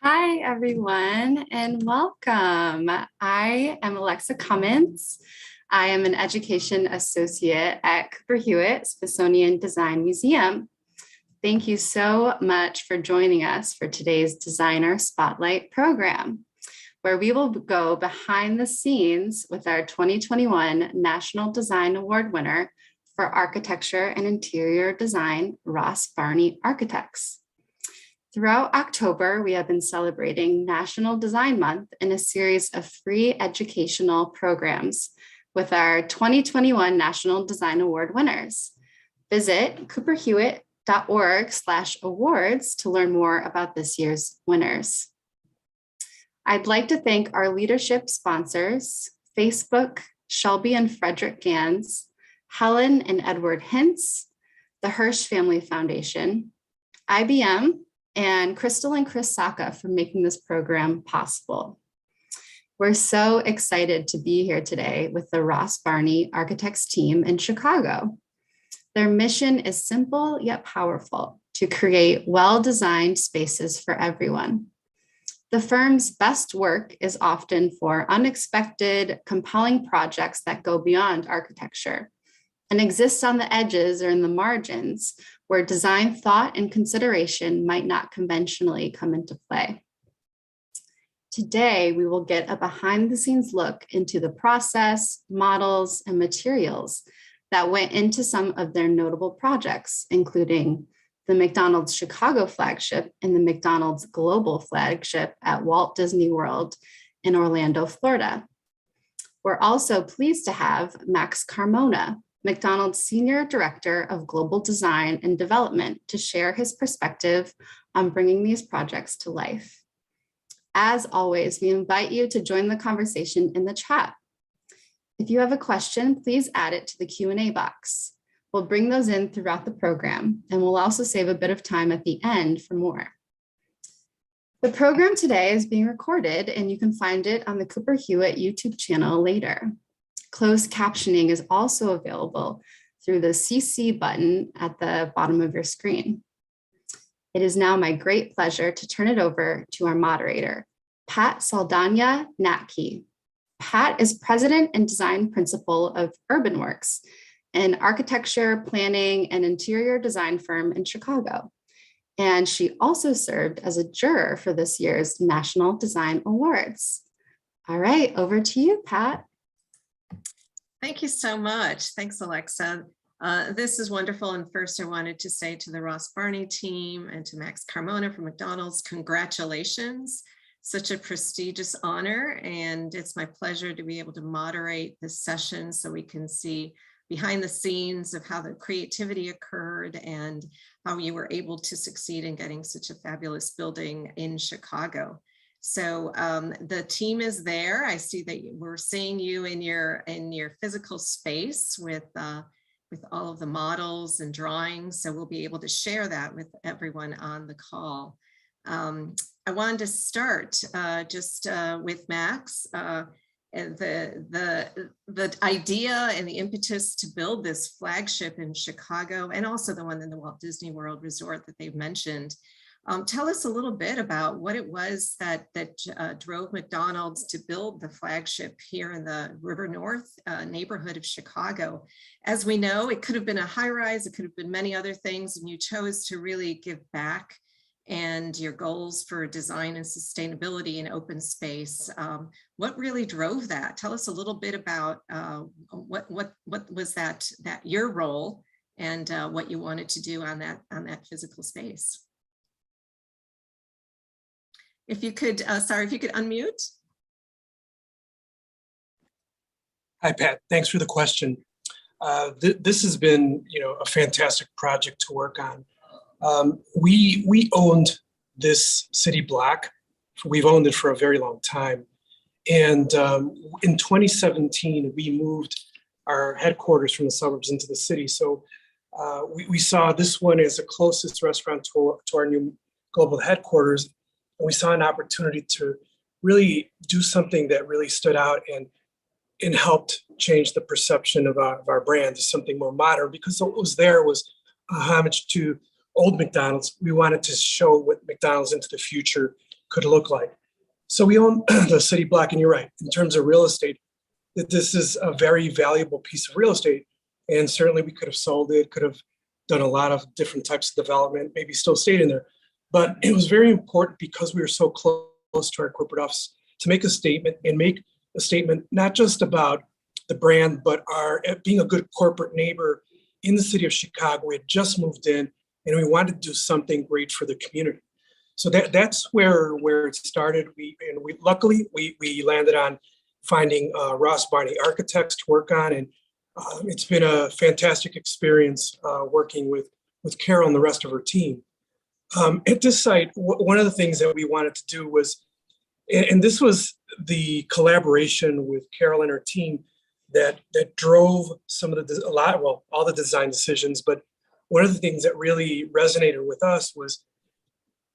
Hi, everyone, and welcome. I am Alexa Cummins. I am an education associate at Cooper Hewitt Smithsonian Design Museum. Thank you so much for joining us for today's Designer Spotlight program, where we will go behind the scenes with our 2021 National Design Award winner for Architecture and Interior Design, Ross Barney Architects. Throughout October, we have been celebrating National Design Month in a series of free educational programs with our 2021 National Design Award winners. Visit cooperhewitt.org/awards to learn more about this year's winners. I'd like to thank our leadership sponsors, Facebook, Shelby and Frederick Gans, Helen and Edward Hintz, the Hirsch Family Foundation, IBM, and Crystal and Chris Saka for making this program possible. We're so excited to be here today with the Ross Barney Architects team in Chicago. Their mission is simple yet powerful: to create well-designed spaces for everyone. The firm's best work is often for unexpected, compelling projects that go beyond architecture and exists on the edges or in the margins where design thought and consideration might not conventionally come into play. Today, we will get a behind-the-scenes look into the process, models, and materials that went into some of their notable projects, including the McDonald's Chicago flagship and the McDonald's Global flagship at Walt Disney World in Orlando, Florida. We're also pleased to have Max Carmona, McDonald's Senior Director of Global Design and Development, to share his perspective on bringing these projects to life. As always, we invite you to join the conversation in the chat. If you have a question, please add it to the Q&A box. We'll bring those in throughout the program, and we'll also save a bit of time at the end for more. The program today is being recorded, and you can find it on the Cooper Hewitt YouTube channel later. Closed captioning is also available through the CC button at the bottom of your screen. It is now my great pleasure to turn it over to our moderator, Pat Saldana Natke. Pat is President and Design Principal of UrbanWorks, an architecture, planning, and interior design firm in Chicago. And she also served as a juror for this year's National Design Awards. All right, over to you, Pat. Thank you so much. Thanks, Alexa. This is wonderful. And first, I wanted to say to the Ross Barney team and to Max Carmona from McDonald's, congratulations. Such a prestigious honor. And it's my pleasure to be able to moderate this session so we can see behind the scenes of how the creativity occurred and how you were able to succeed in getting such a fabulous building in Chicago. So the team is there. I see that we're seeing you in your physical space with all of the models and drawings. So we'll be able to share that with everyone on the call. I wanted to start with Max. The idea and the impetus to build this flagship in Chicago, and also the one in the Walt Disney World Resort that they've mentioned. Tell us a little bit about what it was that drove McDonald's to build the flagship here in the River North neighborhood of Chicago. As we know, it could have been a high-rise, it could have been many other things, and you chose to really give back, and your goals for design and sustainability in open space. What really drove that? Tell us a little bit about what was that your role and what you wanted to do on that physical space. If you could, if you could unmute. Hi, Pat. Thanks for the question. This has been, a fantastic project to work on. We owned this city block. We've owned it for a very long time. And in 2017, we moved our headquarters from the suburbs into the city. So we saw this one as the closest restaurant to our new global headquarters. And we saw an opportunity to really do something that really stood out and helped change the perception of our brand to something more modern, because what was there was a homage to old McDonald's. We wanted to show what McDonald's into the future could look like. So we own the city block, and you're right, in terms of real estate, that this is a very valuable piece of real estate. And certainly we could have sold it, could have done a lot of different types of development, maybe still stayed in there. But it was very important because we were so close to our corporate office to make a statement, and make a statement not just about the brand, but our being a good corporate neighbor in the city of Chicago. We had just moved in and we wanted to do something great for the community. So that's where it started. We luckily landed on finding Ross Barney architects to work on, and it's been a fantastic experience working with Carol and the rest of her team. At this site, one of the things that we wanted to do was, and this was the collaboration with Carol and her team that drove some of all the design decisions. But one of the things that really resonated with us was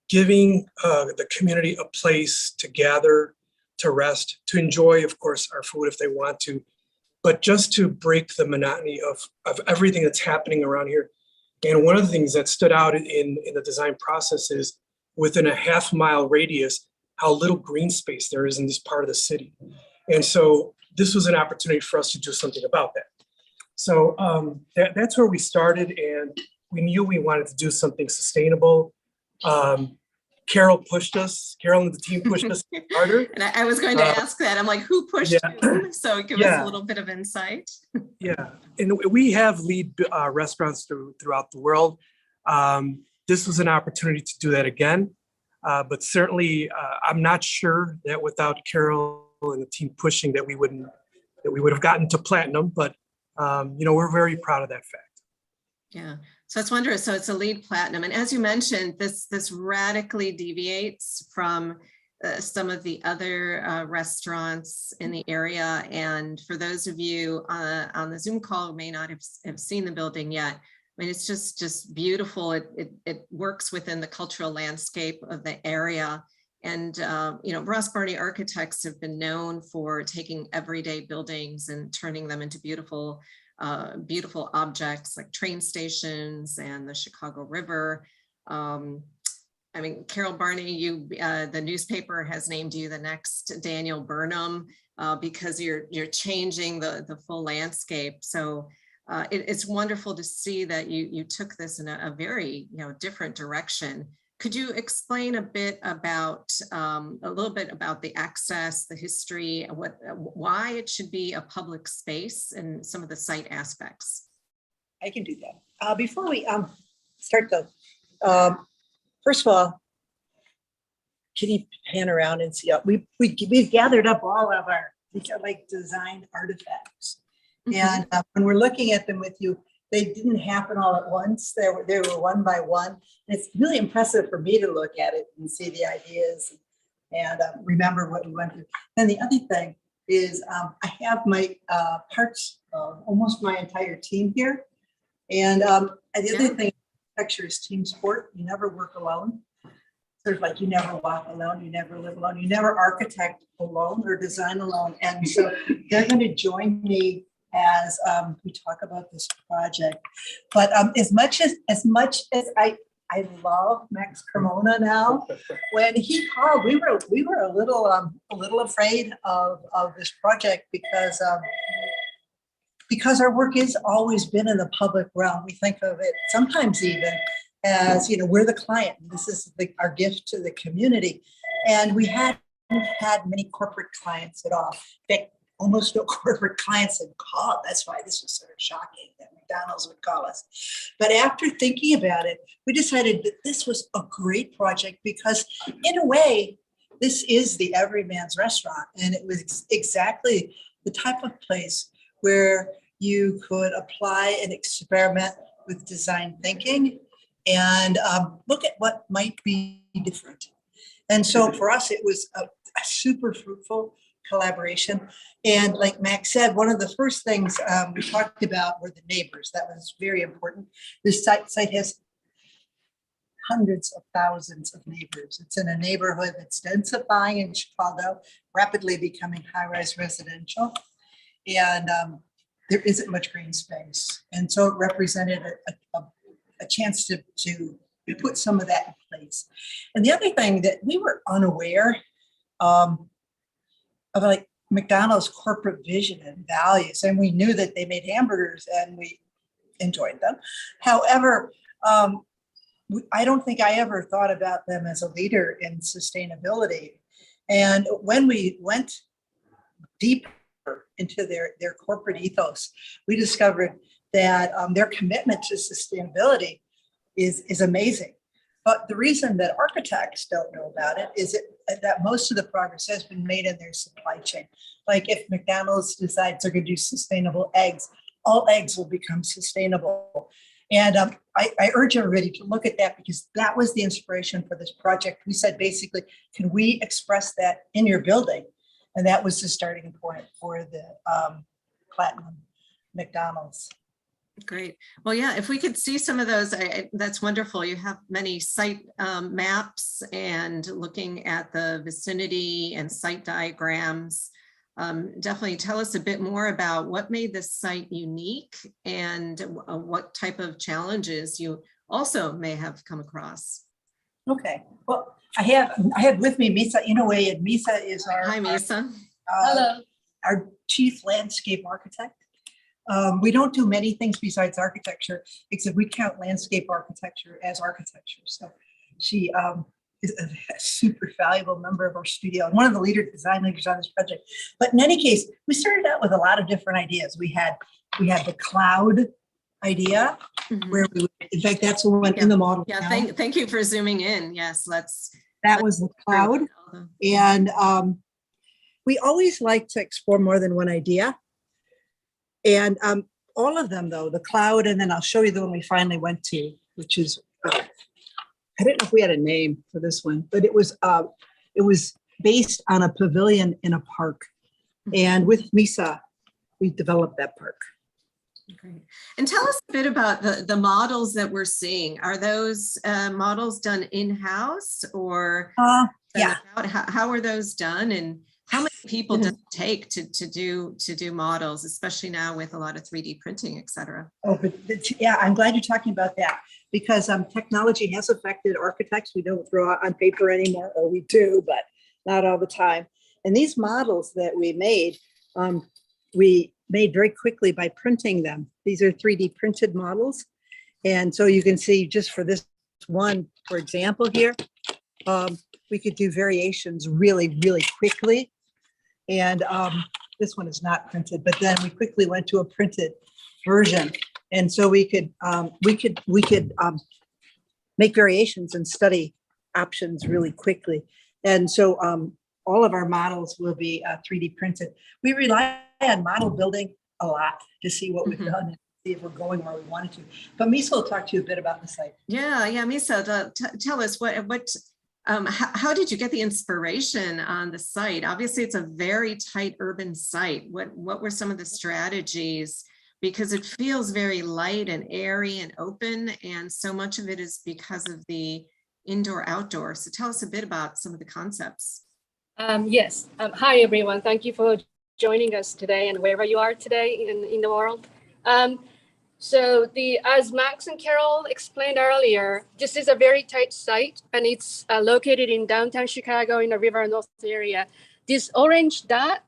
giving the community a place to gather, to rest, to enjoy, of course, our food if they want to, but just to break the monotony of everything that's happening around here. And one of the things that stood out in the design process is within a half-mile radius, how little green space there is in this part of the city. And so this was an opportunity for us to do something about that. So that's where we started, and we knew we wanted to do something sustainable. Carol and the team pushed us harder. And I was going to ask that. I'm like, who pushed whom? So give us a little bit of insight. Yeah, and we have lead restaurants throughout the world. This was an opportunity to do that again. But certainly, I'm not sure that without Carol and the team pushing that we would have gotten to platinum. But we're very proud of that fact. Yeah. So it's wondrous. So it's a LEED Platinum. And as you mentioned, this radically deviates from some of the other restaurants in the area. And for those of you on the Zoom call who may not have seen the building yet, I mean, it's just beautiful. It works within the cultural landscape of the area. And, Ross Barney architects have been known for taking everyday buildings and turning them into beautiful objects like train stations and the Chicago River. Carol Barney, the newspaper has named you the next Daniel Burnham because you're changing the full landscape. So it's wonderful to see that you took this in a very different direction. Could you explain a little bit about the access, the history, why it should be a public space, and some of the site aspects? I can do that. Before we start though, first of all, can you pan around and see? We've gathered up all of these are like design artifacts, and when we're looking at them with you, they didn't happen all at once. They were one by one. And it's really impressive for me to look at it and see the ideas and remember what we went through. And the other thing is I have my parts of almost my entire team here. And the other thing, architecture is team sport. You never work alone. Sort of like you never walk alone, you never live alone, you never architect alone or design alone. And so they're going to join me as we talk about this project. But as much as I love Max Carmona now, when he called, we were a little afraid of this project because our work has always been in the public realm. We think of it sometimes even as we're the client. This is our gift to the community, and we hadn't had many corporate clients at all. In fact, almost no corporate clients had called. That's why this was sort of shocking that McDonald's would call us. But after thinking about it, we decided that this was a great project because, in a way, this is the everyman's restaurant. And it was exactly the type of place where you could apply and experiment with design thinking and look at what might be different. And so for us, it was a super fruitful collaboration. And like Max said, one of the first things we talked about were the neighbors. That was very important. This site has hundreds of thousands of neighbors. It's in a neighborhood that's densifying in Chicago, rapidly becoming high-rise residential. And there isn't much green space. And so it represented a chance to put some of that in place. And the other thing that we were unaware of, like McDonald's corporate vision and values, and we knew that they made hamburgers and we enjoyed them. However, I don't think I ever thought about them as a leader in sustainability. And when we went deeper into their corporate ethos, we discovered that their commitment to sustainability is amazing. But the reason that architects don't know about it is that most of the progress has been made in their supply chain. Like if McDonald's decides they're going to do sustainable eggs, all eggs will become sustainable. And I urge everybody to look at that, because that was the inspiration for this project. We said, basically, can we express that in your building? And that was the starting point for the Platinum McDonald's. Great. Well, yeah, if we could see some of those, that's wonderful. You have many site maps and looking at the vicinity and site diagrams. Definitely tell us a bit more about what made this site unique and what type of challenges you also may have come across. Okay. Well, I have with me Misa Inoue, and Misa is our— Hi, Misa. Hello. Our chief landscape architect. We don't do many things besides architecture, except we count landscape architecture as architecture. So she is a super valuable member of our studio and one of the design leaders on this project. But in any case, we started out with a lot of different ideas. We had the cloud idea, where we would, in fact, that's the one in the model. Yeah, thank you for zooming in. Yes, that was the cloud. And we always like to explore more than one idea. And all of them, though, the cloud, and then I'll show you the one we finally went to, which is, I didn't know if we had a name for this one, but it was based on a pavilion in a park. And with Misa, we developed that park. Great. And tell us a bit about the models that we're seeing. Are those models done in-house, or yeah? How are those done, and how many people does it take to do models, especially now with a lot of 3D printing, et cetera? Oh, but yeah, I'm glad you're talking about that, because technology has affected architects. We don't draw on paper anymore, or we do, but not all the time. And these models that we made very quickly by printing them. These are 3D printed models. And so you can see, just for this one, for example here, we could do variations really, really quickly. And this one is not printed, but then we quickly went to a printed version. And so we could make variations and study options really quickly. And so all of our models will be 3D printed. We rely on model building a lot to see what we've done and see if we're going where we wanted to. But Misa will talk to you a bit about the site. Yeah, Misa, tell us how did you get the inspiration on the site? Obviously, it's a very tight urban site. What were some of the strategies? Because it feels very light and airy and open, and so much of it is because of the indoor-outdoor. So tell us a bit about some of the concepts. Yes. Hi, everyone. Thank you for joining us today, and wherever you are today in the world. So as Max and Carol explained earlier, this is a very tight site, and it's located in downtown Chicago in the River North area. This orange dot,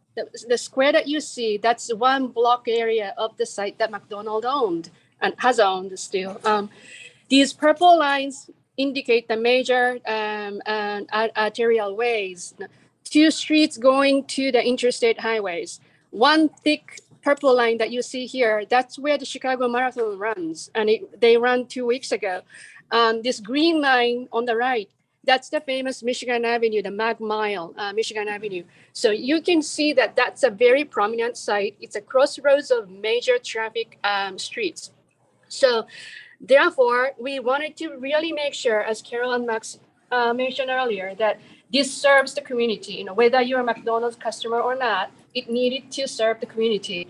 the square that you see, that's one block area of the site that McDonald's owned and has owned still. These purple lines indicate the major arterial ways. 2 streets going to the interstate highways. One thick purple line that you see here, that's where the Chicago Marathon runs, and they ran 2 weeks ago. This green line on the right, that's the famous Michigan Avenue, the Mag Mile, Michigan Avenue. So you can see that that's a very prominent site. It's a crossroads of major traffic streets. So therefore, we wanted to really make sure, as Carol and Max mentioned earlier, that this serves the community. Whether you're a McDonald's customer or not, it needed to serve the community.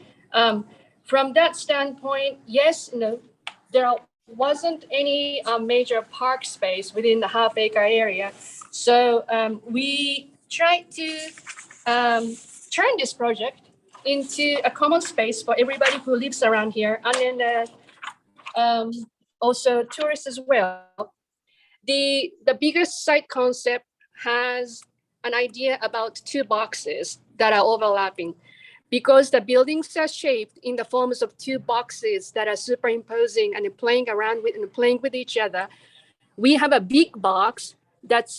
From that standpoint, yes, there wasn't any major park space within the half-acre area. So we tried to turn this project into a common space for everybody who lives around here, and then also tourists as well. The biggest site concept has an idea about two boxes that are overlapping. Because the buildings are shaped in the forms of two boxes that are superimposing and playing around with and playing with each other, we have a big box that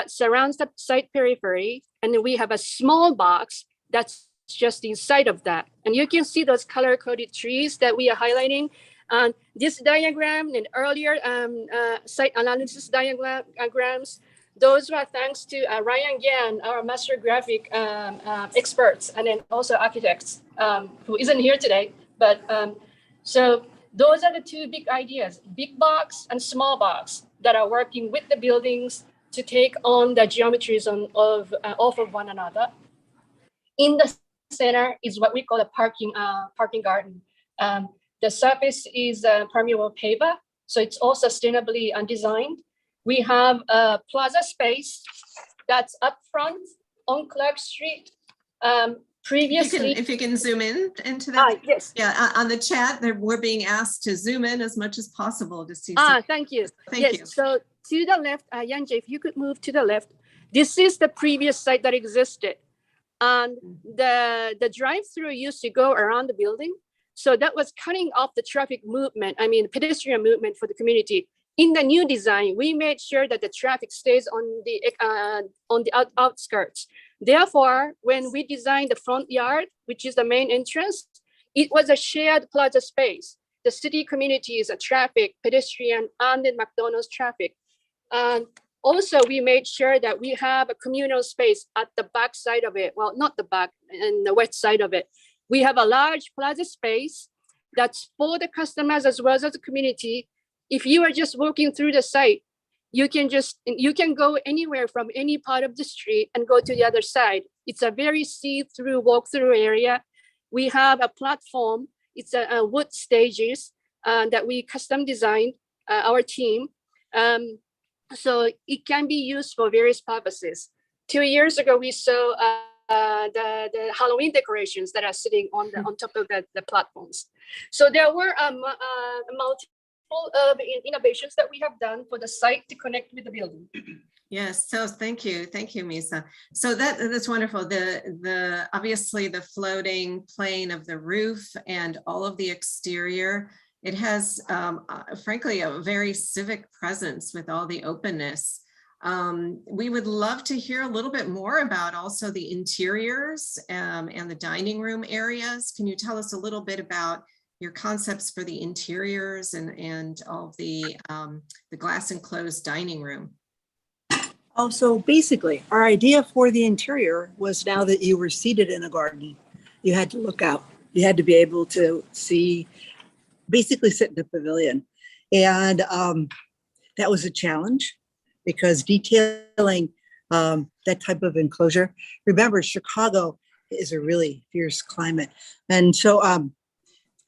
surrounds the site periphery, and then we have a small box that's just inside of that. And you can see those color-coded trees that we are highlighting. This diagram and earlier site analysis diagrams, those were thanks to Ryan Gan, our master graphic experts, and then also architects who isn't here today. But so those are the two big ideas, big box and small box, that are working with the buildings to take on the geometries off of one another. In the center is what we call a parking garden. The surface is permeable paver, so it's all sustainably designed. We have a plaza space that's up front on Clark Street. Previously, if you can zoom in into that. Yes. Yeah, on the chat, we're being asked to zoom in as much as possible to see. Thank you. Thank you. So to the left, Yanje, if you could move to the left, this is the previous site that existed. And the drive-through used to go around the building. So that was cutting off the traffic movement, pedestrian movement for the community. In the new design, we made sure that the traffic stays on the outskirts. Therefore, when we designed the front yard, which is the main entrance, it was a shared plaza space. The city community is a traffic, pedestrian, and then McDonald's traffic. And also, we made sure that we have a communal space at the back side of it. Well, not the back, and the west side of it. We have a large plaza space that's for the customers as well as the community. If you are just walking through the site, you can go anywhere from any part of the street and go to the other side. It's a very see-through, walk-through area. We have a platform. It's a wood stages that we custom designed, our team. So it can be used for various purposes. 2 years ago, we saw the Halloween decorations that are sitting on top of the platforms. So there were multiple innovations that we have done for the site to connect with the building. Yes, so thank you, Misa. So that's wonderful. The obviously the floating plane of the roof and all of the exterior, it has frankly a very civic presence with all the openness. We would love to hear a little bit more about also the interiors and the dining room areas. Can you tell us a little bit about your concepts for the interiors and all of the glass enclosed dining room? Oh, so basically, our idea for the interior was, now that you were seated in a garden, you had to look out. You had to be able to see, basically sit in a pavilion. And that was a challenge, because detailing that type of enclosure, remember, Chicago is a really fierce climate. And so I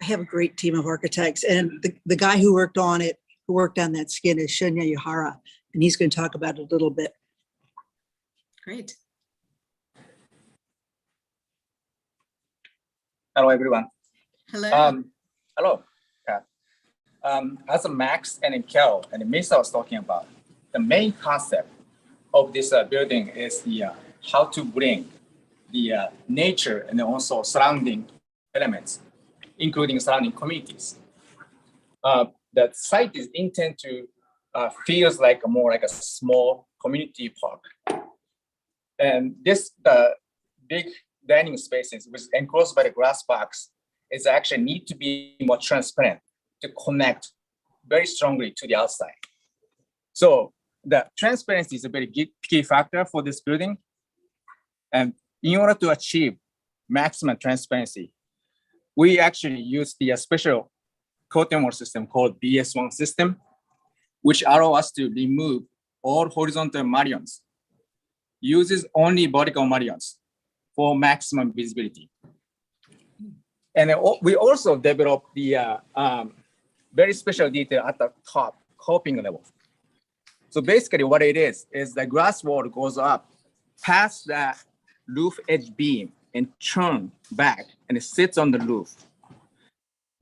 have a great team of architects, and the guy who worked on it, who worked on that skin, is Shunya Yuhara, and he's going to talk about it a little bit. Great. Hello, everyone. Hello. Hello. As Max and Kel and Misa was talking about, the main concept of this building is how to bring the nature and also surrounding elements, including surrounding communities. The site is intended to feels like more like a small community park. And this big dining spaces, which is enclosed by the glass box, is actually need to be more transparent to connect very strongly to the outside. So the transparency is a very key factor for this building. And in order to achieve maximum transparency, we actually use the special coating wall system called BS1 system, which allow us to remove all horizontal mullions, uses only vertical mullions for maximum visibility. And we also developed the very special detail at the top coping level. So basically what it is the glass wall goes up past the roof edge beam and turn back, and it sits on the roof.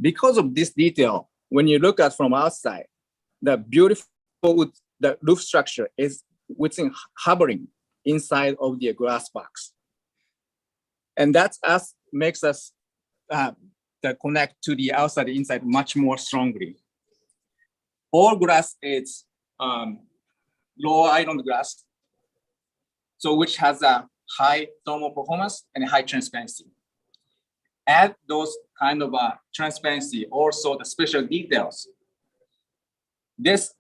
Because of this detail, when you look at from outside, the beautiful wood the roof structure is within hovering inside of the glass box. And that's makes us the connect to the outside inside much more strongly. All glass is low iron glass, so which has a high thermal performance and high transparency. Add those kind of transparency, also the special details. This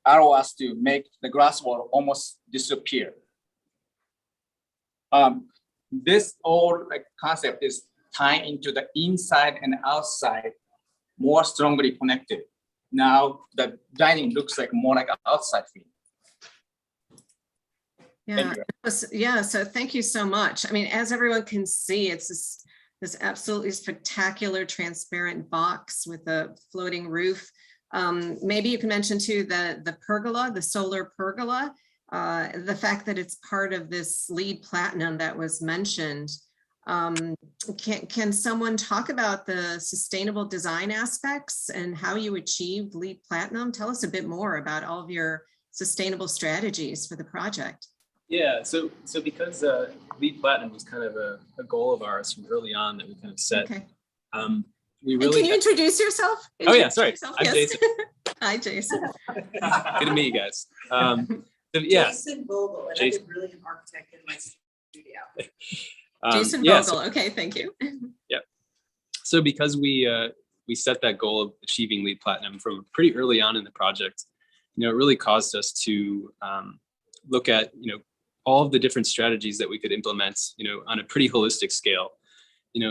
allow us to make the glass wall almost disappear. This whole concept is tying into the inside and outside more strongly connected. Now the dining looks like more like an outside feel. Yeah, yeah. So thank you so much. I mean, as everyone can see, it's this absolutely spectacular transparent box with a floating roof. Maybe you can mention too the pergola, the solar pergola, the fact that it's part of this LEED Platinum that was mentioned. Can someone talk about the sustainable design aspects and how you achieved LEED Platinum? Tell us a bit more about all of your sustainable strategies for the project. Yeah, so because LEED Platinum was kind of a goal of ours from early on that we kind of set. Okay. We really. Can you introduce yourself? Oh yeah, sorry. I'm Yes. Jason. Hi, Jason. Good to meet you guys. So, yeah. Jason Vogel, and Jason. I'm a brilliant architect in my studio. Jason yeah, Vogel. Okay, thank you. So because we set that goal of achieving LEED Platinum from pretty early on in the project, it really caused us to look at all of the different strategies that we could implement on a pretty holistic scale.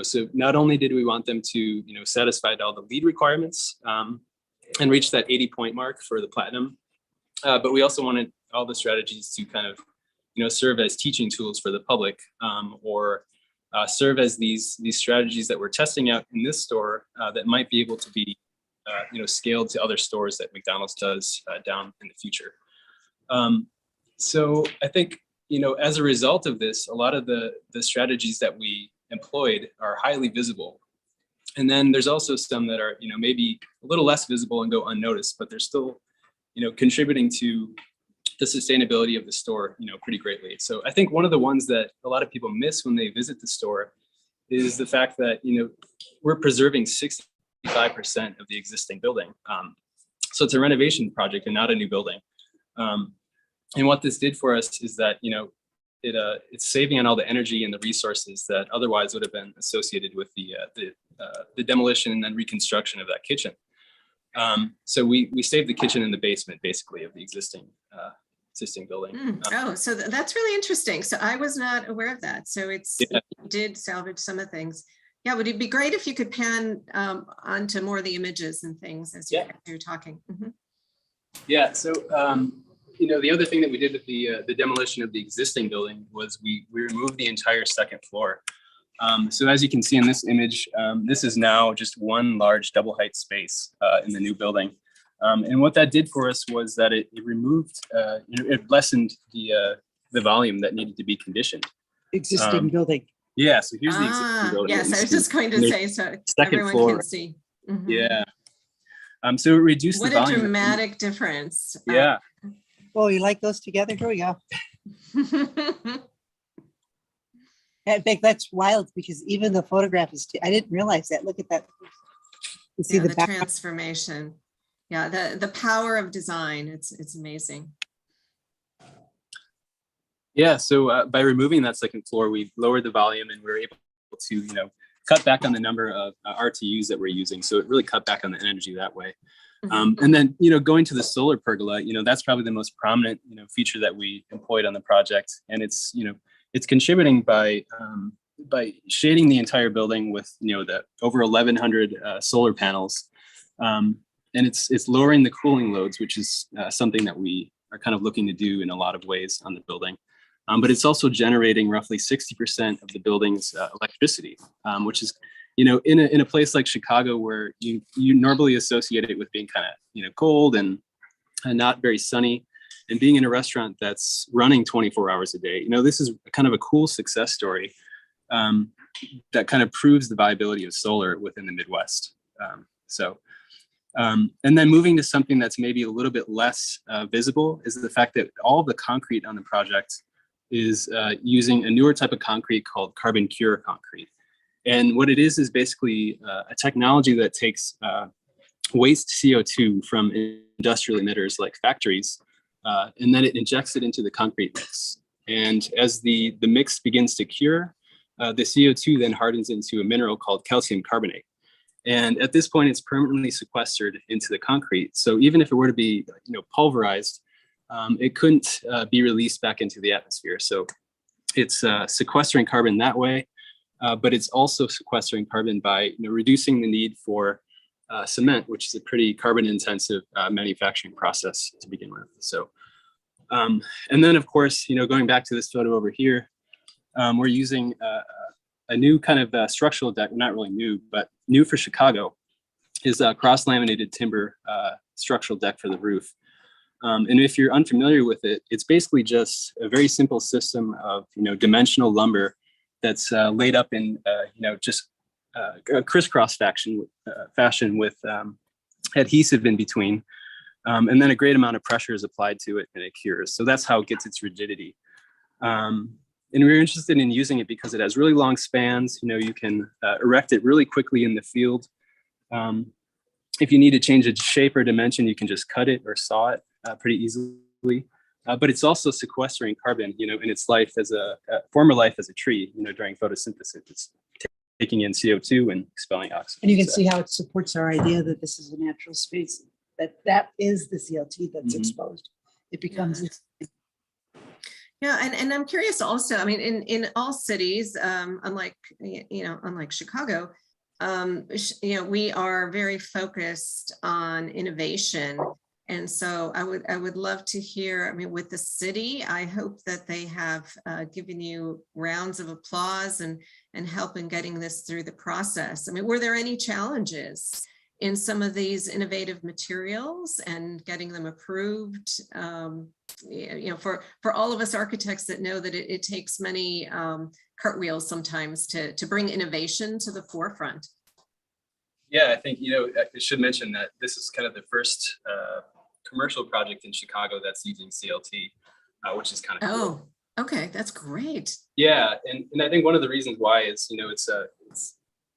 So not only did we want them to satisfy all the LEED requirements and reach that 80-point mark for the platinum, but we also wanted all the strategies to kind of serve as teaching tools for the public, or serve as these strategies that we're testing out in this store that might be able to be scaled to other stores that McDonald's does down in the future. So I think as a result of this, a lot of the strategies that we employed are highly visible. And then there's also some that are maybe a little less visible and go unnoticed, but they're still contributing to the sustainability of the store pretty greatly. So I think one of the ones that a lot of people miss when they visit the store is the fact that we're preserving 65% of the existing building. So it's a renovation project and not a new building. And what this did for us is that it's saving on all the energy and the resources that otherwise would have been associated with the demolition and then reconstruction of that kitchen. So we saved the kitchen in the basement, basically, of the existing building. Oh, so that's really interesting. So I was not aware of that. So you did salvage some of the things. Yeah, would it be great if you could pan onto more of the images and things as you're talking? Mm-hmm. Yeah. So the other thing that we did with the demolition of the existing building was we removed the entire second floor. So as you can see in this image, this is now just one large double height space in the new building. And what that did for us was that it removed, it lessened the volume that needed to be conditioned. Existing building. Yeah, so here's the existing building. Yes, I was just going to say, so everyone floor. can see. Mm-hmm. Yeah. So it reduced the volume. What a dramatic difference. Yeah. Oh, you like those together? Here we go. In fact, that's wild because even the photograph is, I didn't realize that. Look at that. You see the transformation. Yeah, the power of design. It's amazing. Yeah, so by removing that second floor, we lowered the volume and we were able to, cut back on the number of RTUs that we're using. So it really cut back on the energy that way. And then, going to the solar pergola, that's probably the most prominent, feature that we employed on the project. And it's, it's contributing by shading the entire building with, the over 1,100 solar panels. And it's lowering the cooling loads, which is something that we are kind of looking to do in a lot of ways on the building. But it's also generating roughly 60% of the building's electricity, which is, in a place like Chicago where you normally associate it with being kind of, cold and not very sunny, and being in a restaurant that's running 24 hours a day. This is kind of a cool success story that kind of proves the viability of solar within the Midwest. And then moving to something that's maybe a little bit less visible is the fact that all the concrete on the project is using a newer type of concrete called carbon cure concrete. And what it is basically a technology that takes waste CO2 from industrial emitters like factories, and then it injects it into the concrete mix. And as the mix begins to cure, the CO2 then hardens into a mineral called calcium carbonate. And at this point, it's permanently sequestered into the concrete. So even if it were to be, pulverized, it couldn't be released back into the atmosphere. So it's sequestering carbon that way, but it's also sequestering carbon by reducing the need for cement, which is a pretty carbon-intensive manufacturing process to begin with. So, and then of course, going back to this photo over here, we're using a new kind of structural deck, not really new, but new for Chicago, is a cross-laminated timber structural deck for the roof. And if you're unfamiliar with it, it's basically just a very simple system of dimensional lumber that's laid up in just a crisscross fashion with adhesive in between, and then a great amount of pressure is applied to it and it cures. So that's how it gets its rigidity. And we're interested in using it because it has really long spans. You can erect it really quickly in the field. If you need to change its shape or dimension, you can just cut it or saw it pretty easily. But it's also sequestering carbon, in its life as a former life as a tree, during photosynthesis. It's taking in CO2 and expelling oxygen. And you can see how it supports our idea that this is a natural space, that is the CO2 that's exposed. It becomes. Yeah, and I'm curious also, I mean, in all cities, unlike Chicago, we are very focused on innovation. And so I would love to hear, I mean, with the city, I hope that they have given you rounds of applause and help in getting this through the process. I mean, were there any challenges in some of these innovative materials and getting them approved? For all of us architects that know that it takes many cartwheels sometimes to bring innovation to the forefront. Yeah, I think, I should mention that this is kind of the first commercial project in Chicago that's using CLT, which is kind of cool. Oh, okay, that's great. Yeah, and I think one of the reasons why is,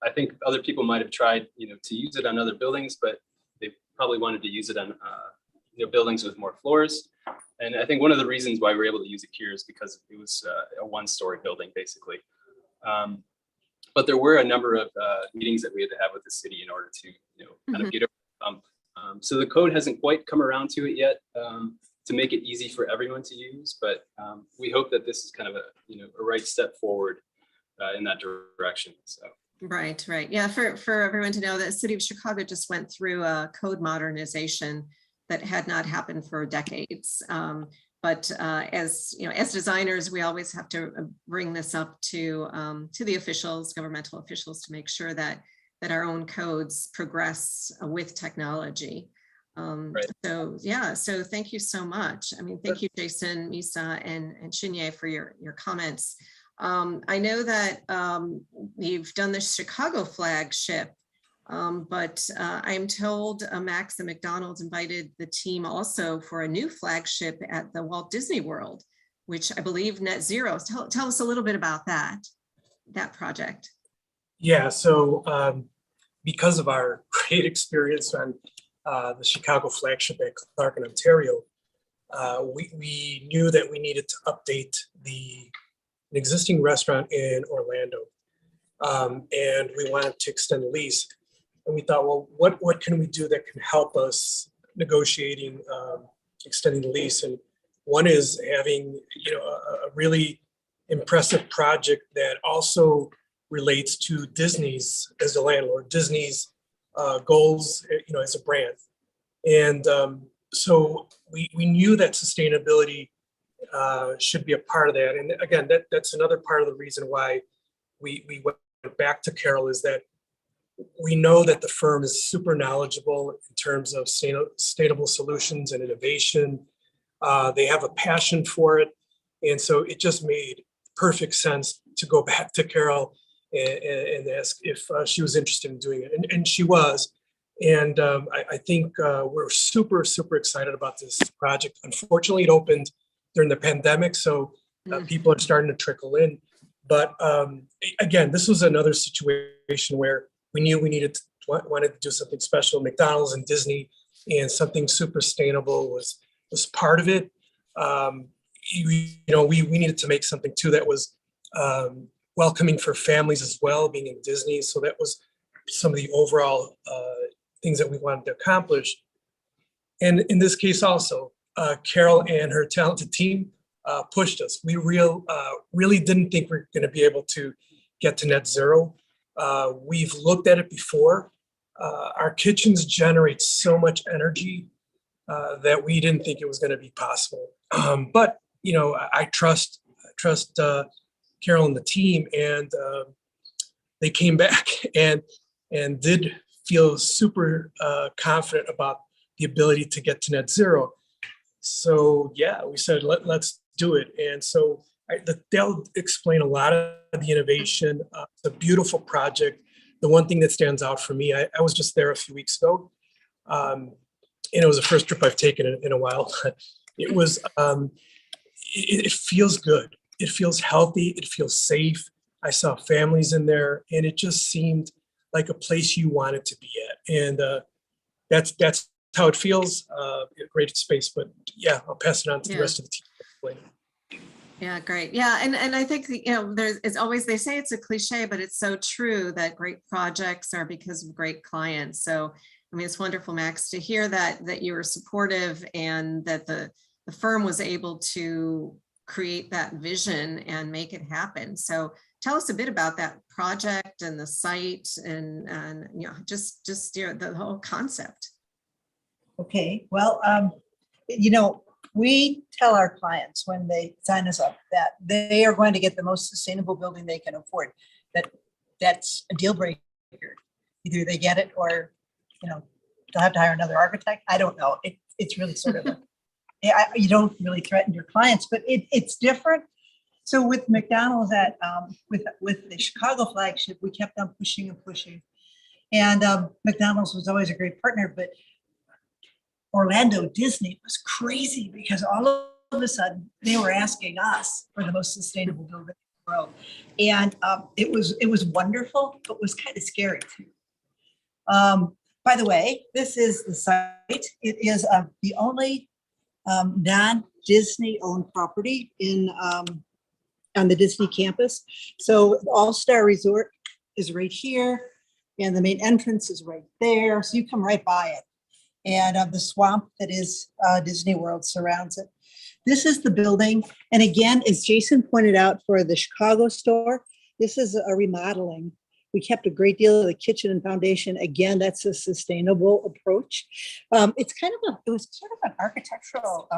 I think other people might have tried, to use it on other buildings, but they probably wanted to use it on buildings with more floors. And I think one of the reasons why we're able to use it here is because it was a one-story building, basically. But there were a number of meetings that we had to have with the city in order to, kind of get over the bump. So the code hasn't quite come around to it yet to make it easy for everyone to use, but we hope that this is kind of a right step forward in that direction. So. Right. Yeah, for everyone to know that the city of Chicago just went through a code modernization that had not happened for decades. But as designers, we always have to bring this up to the officials, governmental officials, to make sure that our own codes progress with technology. Right. So thank you so much. I mean, thank you, Jason, Misa, and Shinye for your comments. I know that you've done the Chicago flagship, but I'm told Max and McDonald's invited the team also for a new flagship at the Walt Disney World, which I believe net zero. Tell us a little bit about that project. Yeah, so because of our great experience on the Chicago flagship at Clark in Ontario, we knew that we needed to update an existing restaurant in Orlando. And we wanted to extend the lease. And we thought, well, what can we do that can help us negotiating extending the lease? And one is having a really impressive project that also relates to Disney's as a landlord, Disney's goals, as a brand. And so we knew that sustainability should be a part of that. And again, that's another part of the reason why we went back to Carol, is that we know that the firm is super knowledgeable in terms of sustainable solutions and innovation. They have a passion for it. And so it just made perfect sense to go back to Carol and ask if she was interested in doing it. And she was. And I think we're super, super excited about this project. Unfortunately, it opened during the pandemic, so people are starting to trickle in. But again, this was another situation where we knew we wanted to do something special. McDonald's and Disney, and something super sustainable was part of it. We needed to make something too that was welcoming for families as well, being in Disney. So that was some of the overall things that we wanted to accomplish. And in this case also, Carol and her talented team pushed us. We really didn't think we were going to be able to get to net zero. We've looked at it before. Our kitchens generate so much energy that we didn't think it was going to be possible. But I trust Carol and the team, and they came back and did feel super confident about the ability to get to net zero. So yeah, we said let's do it. And so they'll explain a lot of the innovation. It's a beautiful project. The one thing that stands out for me, I was just there a few weeks ago, and it was the first trip I've taken in a while. It was, it feels good. It feels healthy. It feels safe. I saw families in there, and it just seemed like a place you wanted to be at. And that's how it feels. A great space. But yeah, I'll pass it on to the rest of the team. Yeah, great. Yeah, and I think it's always, they say it's a cliche, but it's so true that great projects are because of great clients. So I mean, it's wonderful, Max, to hear that you were supportive and that the firm was able to create that vision and make it happen. So tell us a bit about that project and the site and just the whole concept. Okay, well, we tell our clients when they sign us up that they are going to get the most sustainable building they can afford. That's a deal breaker. Either they get it or, they'll have to hire another architect. I don't know. It's really sort of you don't really threaten your clients, but it's different. So with McDonald's with the Chicago flagship, we kept on pushing and pushing. And McDonald's was always a great partner, but Orlando Disney was crazy because all of a sudden they were asking us for the most sustainable building in the world. And it was wonderful, but was kind of scary too. By the way, this is the site. It is the only non-Disney owned property on the Disney campus. So the All-Star Resort is right here, and the main entrance is right there. So you come right by it. And the swamp that is Disney World surrounds it. This is the building. And again, as Jason pointed out for the Chicago store, this is a remodeling. We kept a great deal of the kitchen and foundation. Again, that's a sustainable approach. It was sort of an architectural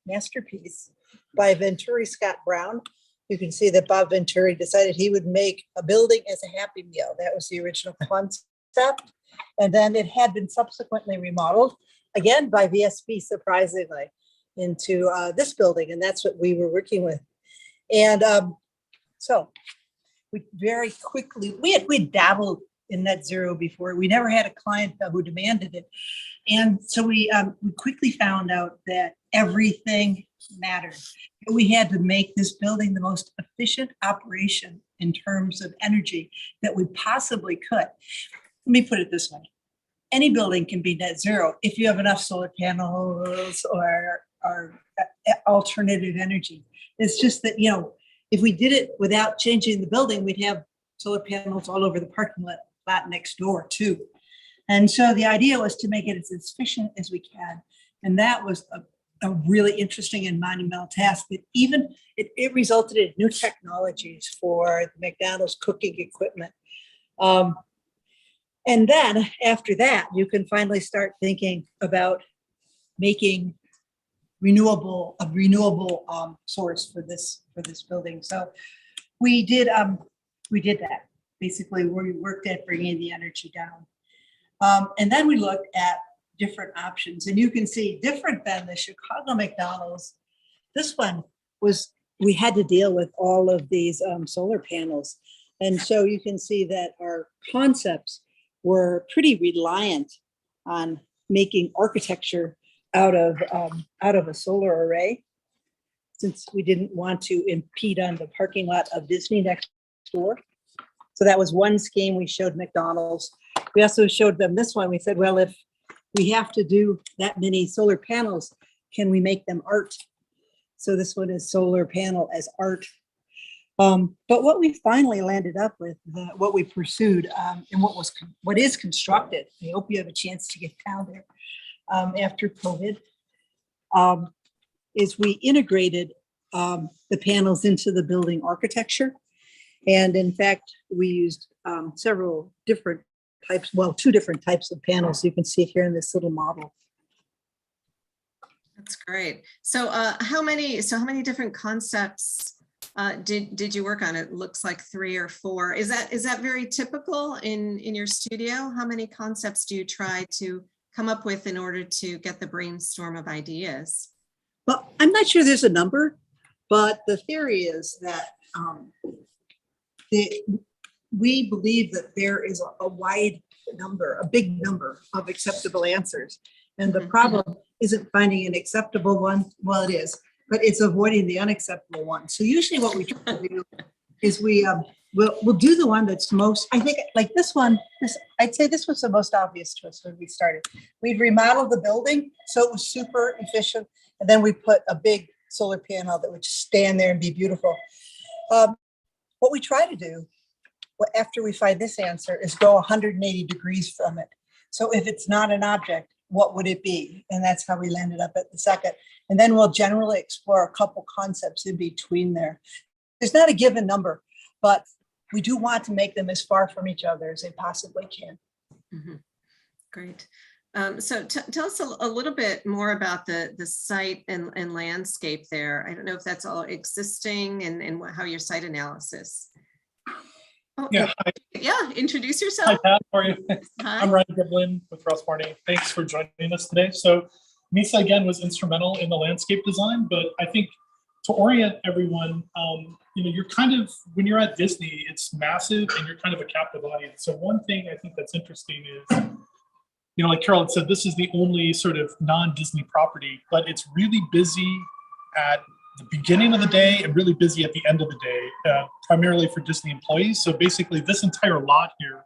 masterpiece by Venturi Scott Brown. You can see that Bob Venturi decided he would make a building as a Happy Meal. That was the original concept. And then it had been subsequently remodeled, again, by VSP, surprisingly, into this building. And that's what we were working with. And so we very quickly, we dabbled in net zero before. We never had a client who demanded it. And so we quickly found out that everything mattered. We had to make this building the most efficient operation in terms of energy that we possibly could. Let me put it this way. Any building can be net zero if you have enough solar panels or alternative energy. It's just that, if we did it without changing the building, we'd have solar panels all over the parking lot next door too. And so the idea was to make it as efficient as we can. And that was a really interesting and monumental task. That even it resulted in new technologies for the McDonald's cooking equipment. And then after that, you can finally start thinking about making a renewable source for this building. So we did that. Basically, we worked at bringing the energy down. And then we looked at different options, and you can see different than the Chicago McDonald's. This one we had to deal with all of these solar panels. And so you can see that our concepts were pretty reliant on making architecture out of a solar array, since we didn't want to impede on the parking lot of Disney next door. So that was one scheme we showed McDonald's. We also showed them this one. We said, well, if we have to do that many solar panels, can we make them art? So this one is solar panel as art. But what we finally landed up with, what we pursued, and what is constructed, I hope you have a chance to get down there after COVID, is we integrated the panels into the building architecture. And in fact, we used several different types, well, 2 different types of panels. You can see it here in this little model. That's great. So how many different concepts did you work on? It looks like 3 or 4. Is that very typical in your studio? How many concepts do you try to come up with in order to get the brainstorm of ideas? Well, I'm not sure there's a number, but the theory is that we believe that there is a wide number, a big number of acceptable answers. And the problem isn't finding an acceptable one. Well, it is, but it's avoiding the unacceptable one. So usually what we try to do is we'll do the one that's most, I think, like this one, I'd say this was the most obvious to us when we started. We'd remodeled the building, so it was super efficient. And then we put a big solar panel that would just stand there and be beautiful. What we try to do after we find this answer is go 180 degrees from it. So if it's not an object, what would it be? And that's how we landed up at the second. And then we'll generally explore a couple concepts in between there. There's not a given number, but we do want to make them as far from each other as they possibly can. Mm-hmm. Great. So tell us a little bit more about the site and landscape there. I don't know if that's all existing and how your site analysis. Oh, yeah, yeah. Introduce yourself. Hi, Pat. How are you? Hi. I'm Ryan Giblin with Ross Barney. Thanks for joining us today. So Misa again was instrumental in the landscape design, but I think to orient everyone, you're kind of, when you're at Disney, it's massive and you're kind of a captive audience. So one thing I think that's interesting is, like Carol had said, this is the only sort of non-Disney property, but it's really busy at the beginning of the day and really busy at the end of the day, primarily for Disney employees. So basically this entire lot here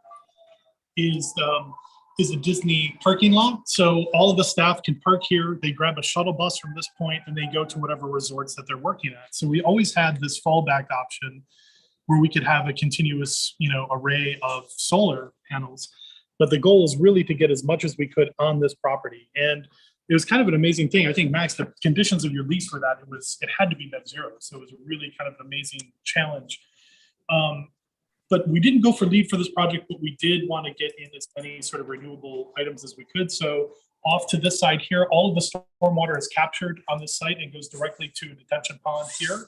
is a Disney parking lot. So all of the staff can park here. They grab a shuttle bus from this point and they go to whatever resorts that they're working at. So we always had this fallback option where we could have a continuous, array of solar panels. But the goal is really to get as much as we could on this property. And it was kind of an amazing thing. I think, Max, the conditions of your lease for that, it had to be net zero. So it was a really kind of an amazing challenge. But we didn't go for LEED for this project, but we did want to get in as many sort of renewable items as we could. So off to this side here, all of the stormwater is captured on this site and goes directly to a detention pond here.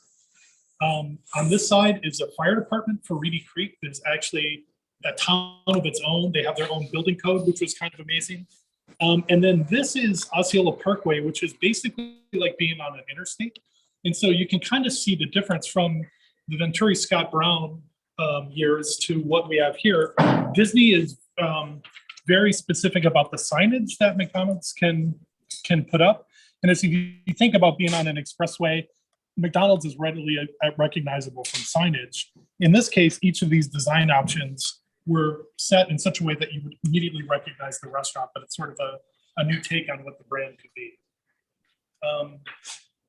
On this side is a fire department for Reedy Creek. There's actually a town of its own. They have their own building code, which was kind of amazing. And then this is Osceola Parkway, which is basically like being on an interstate. And so you can kind of see the difference from the Venturi Scott Brown years to what we have here. Disney is very specific about the signage that McDonald's can put up. And as you think about being on an expressway, McDonald's is readily recognizable from signage. In this case, each of these design options were set in such a way that you would immediately recognize the restaurant, but it's sort of a new take on what the brand could be.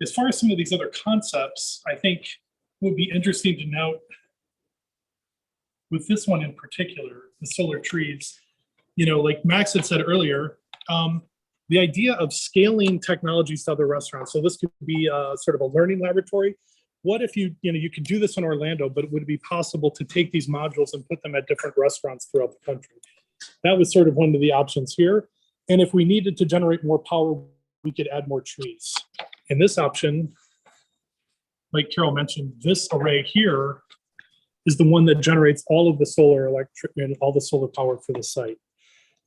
As far as some of these other concepts, I think would be interesting to note with this one in particular, the solar trees, like Max had said earlier, the idea of scaling technologies to other restaurants. So this could be sort of a learning laboratory. What if you could do this in Orlando, but would it be possible to take these modules and put them at different restaurants throughout the country? That was sort of one of the options here. And if we needed to generate more power, we could add more trees. In this option, like Carol mentioned, this array here is the one that generates all of the solar electric and all the solar power for the site.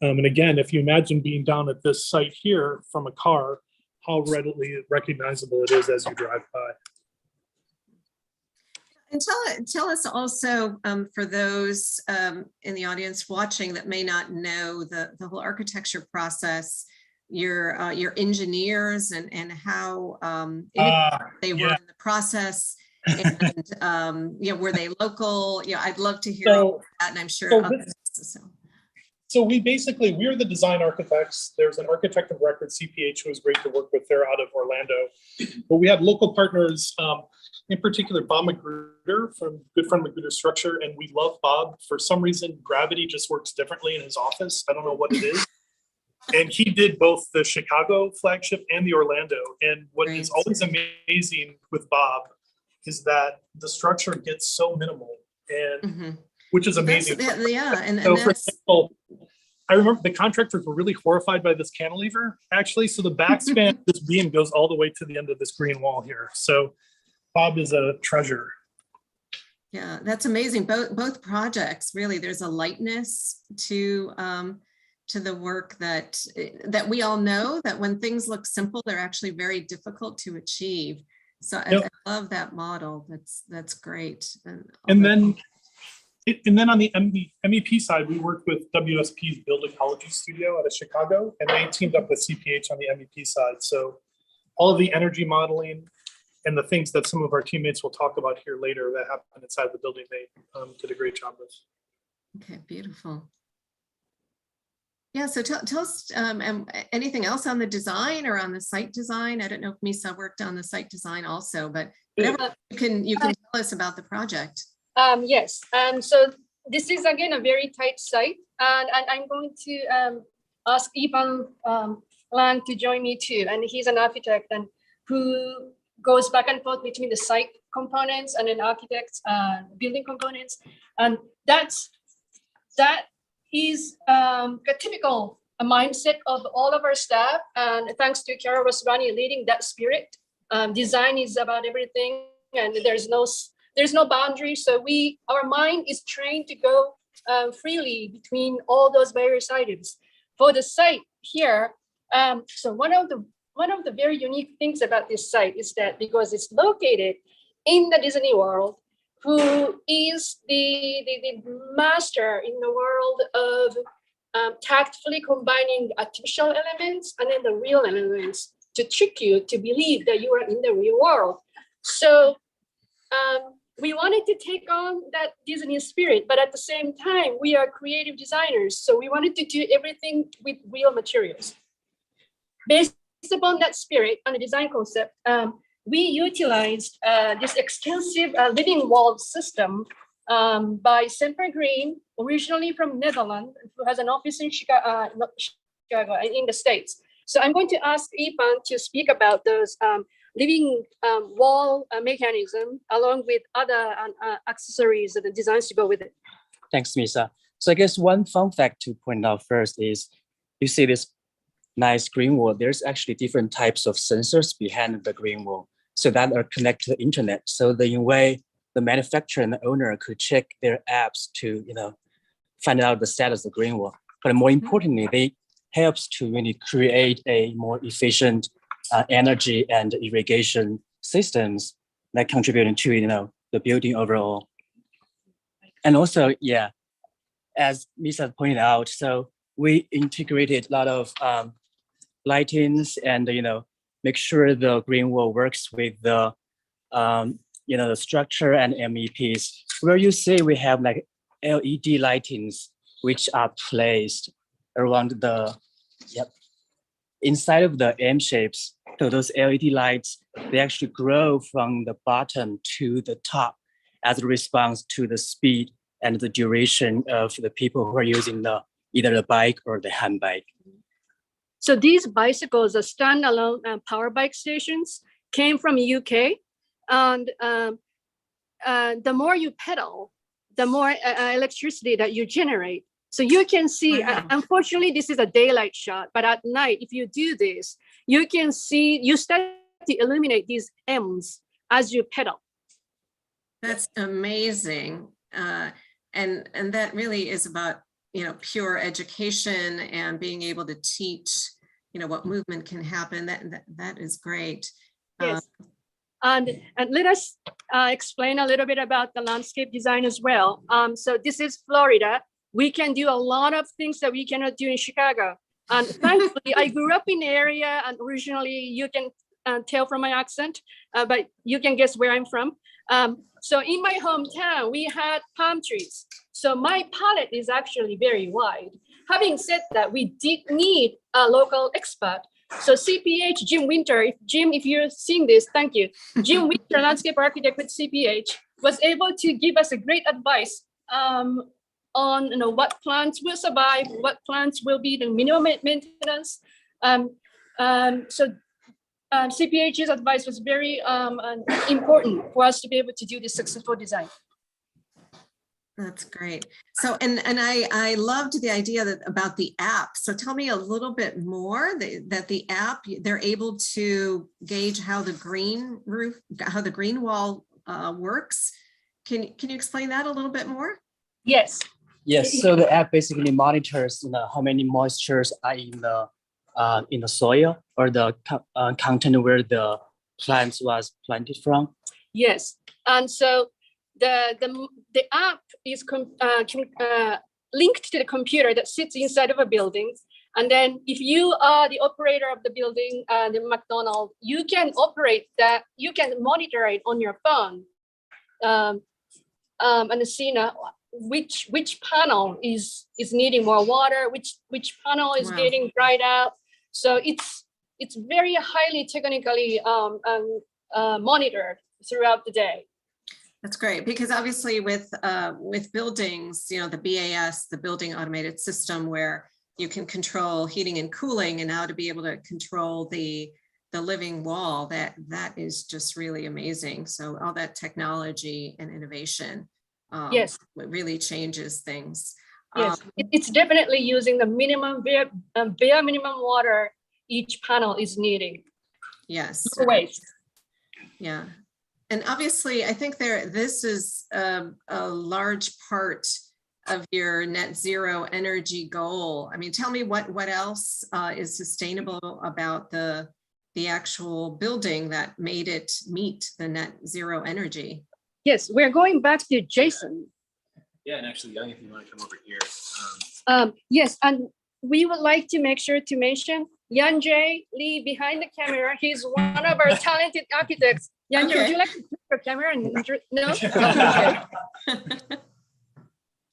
And again, if you imagine being down at this site here from a car, how readily recognizable it is as you drive by. And tell us also, for those in the audience watching that may not know the whole architecture process, your engineers and how they were in the process, and were they local? I'd love to hear all that, and I'm sure others. So we're the design architects. There's an architect of record, CPH, who was great to work with. They're out of Orlando. But we had local partners, in particular, Bob Magruder from Good Friend Magruder Structure. And we love Bob. For some reason, gravity just works differently in his office. I don't know what it is. And he did both the Chicago flagship and the Orlando. And what is always amazing with Bob is that the structure gets so minimal, and which is amazing. So for example, I remember the contractors were really horrified by this cantilever, actually. So the backspan of this beam goes all the way to the end of this green wall here. So Bob is a treasure. Yeah, that's amazing. Both projects, really, there's a lightness to the work that we all know that when things look simple, they're actually very difficult to achieve. So I love that model. That's great. And then on the MEP side, we worked with WSP's Build Ecology Studio out of Chicago, and they teamed up with CPH on the MEP side. So all of the energy modeling and the things that some of our teammates will talk about here later that happen inside the building, they did a great job with. Okay, beautiful. Yeah, so tell us anything else on the design or on the site design. I don't know if Misa worked on the site design also, but whatever you can tell us about the project. Yes, so this is again a very tight site, and I'm going to ask Ivan Lang to join me too. And he's an architect and who goes back and forth between the site components and then architects building components, and that is a typical mindset of all of our staff. And thanks to Carol Rosrani leading that spirit. Design is about everything, and there's no boundary. So our mind is trained to go freely between all those various items. For the site here, so one of the very unique things about this site is that because it's located in the Disney World, who is the master in the world of tactfully combining artificial elements and then the real elements to trick you to believe that you are in the real world. So we wanted to take on that Disney spirit, but at the same time, we are creative designers. So we wanted to do everything with real materials. Based upon that spirit and the design concept, we utilized this extensive living wall system by Semper Green, originally from Netherlands, who has an office in Chicago, in the States. So I'm going to ask Ivan to speak about those living wall mechanism along with other accessories and designs to go with it. Thanks, Misa. So I guess one fun fact to point out first is you see this nice green wall. There's actually different types of sensors behind the green wall, so that are connected to the internet. So in a way, the manufacturer and the owner could check their apps to find out the status of the green wall. But more importantly, they helps to really create a more efficient energy and irrigation systems that contribute to the building overall. And also, as Misa pointed out, so we integrated a lot of lightings and make sure the green wall works with the the structure and MEPs. Where you see we have like LED lightings which are placed around the inside of the M shapes. So those LED lights, they actually grow from the bottom to the top as a response to the speed and the duration of the people who are using either the bike or the handbike. So these bicycles are standalone power bike stations, came from UK. And the more you pedal, the more electricity that you generate. So you can see, unfortunately, this is a daylight shot, but at night, if you do this, you can see, you start to illuminate these M's as you pedal. That's amazing. And that really is about, pure education and being able to teach, what movement can happen. That is great. Yes. And let us explain a little bit about the landscape design as well. So this is Florida. We can do a lot of things that we cannot do in Chicago. And thankfully, I grew up in the area, and originally you can tell from my accent, but you can guess where I'm from. So in my hometown, we had palm trees. So my palette is actually very wide. Having said that, we did need a local expert. So CPH, Jim Winter, Jim, if you're seeing this, thank you. Jim Winter, landscape architect with CPH, was able to give us a great advice on what plants will survive, what plants will be the minimum maintenance. CPH's advice was very important for us to be able to do this successful design. That's great. So, and I loved the idea about the app. So tell me a little bit more that the app, they're able to gauge how the green wall works. Can you explain that a little bit more? Yes. Yes, so the app basically monitors how many moistures are in the soil or the content where the plants was planted from. Yes, and so the app is linked to the computer that sits inside of a building. And then if you are the operator of the building, the McDonald's, you can operate that, you can monitor it on your phone and see which panel is needing more water, which panel is getting dried out. So it's very highly technically monitored throughout the day. That's great, because obviously with buildings, the BAS, the building automated system, where you can control heating and cooling, and now to be able to control the living wall, that is just really amazing. So all that technology and innovation, yes, it really changes things. Yes, it's definitely using the minimum bare minimum water each panel is needing. Yes. No waste. Yeah. And obviously, I think this is a large part of your net zero energy goal. I mean, tell me what else is sustainable about the actual building that made it meet the net zero energy. Yes, we're going back to Jason. Yeah, and actually, Young, if you want to come over here. Yes, and we would like to make sure to mention Yan Jae Lee behind the camera. He's one of our talented architects. Yan Jae, would you like to take your camera and no?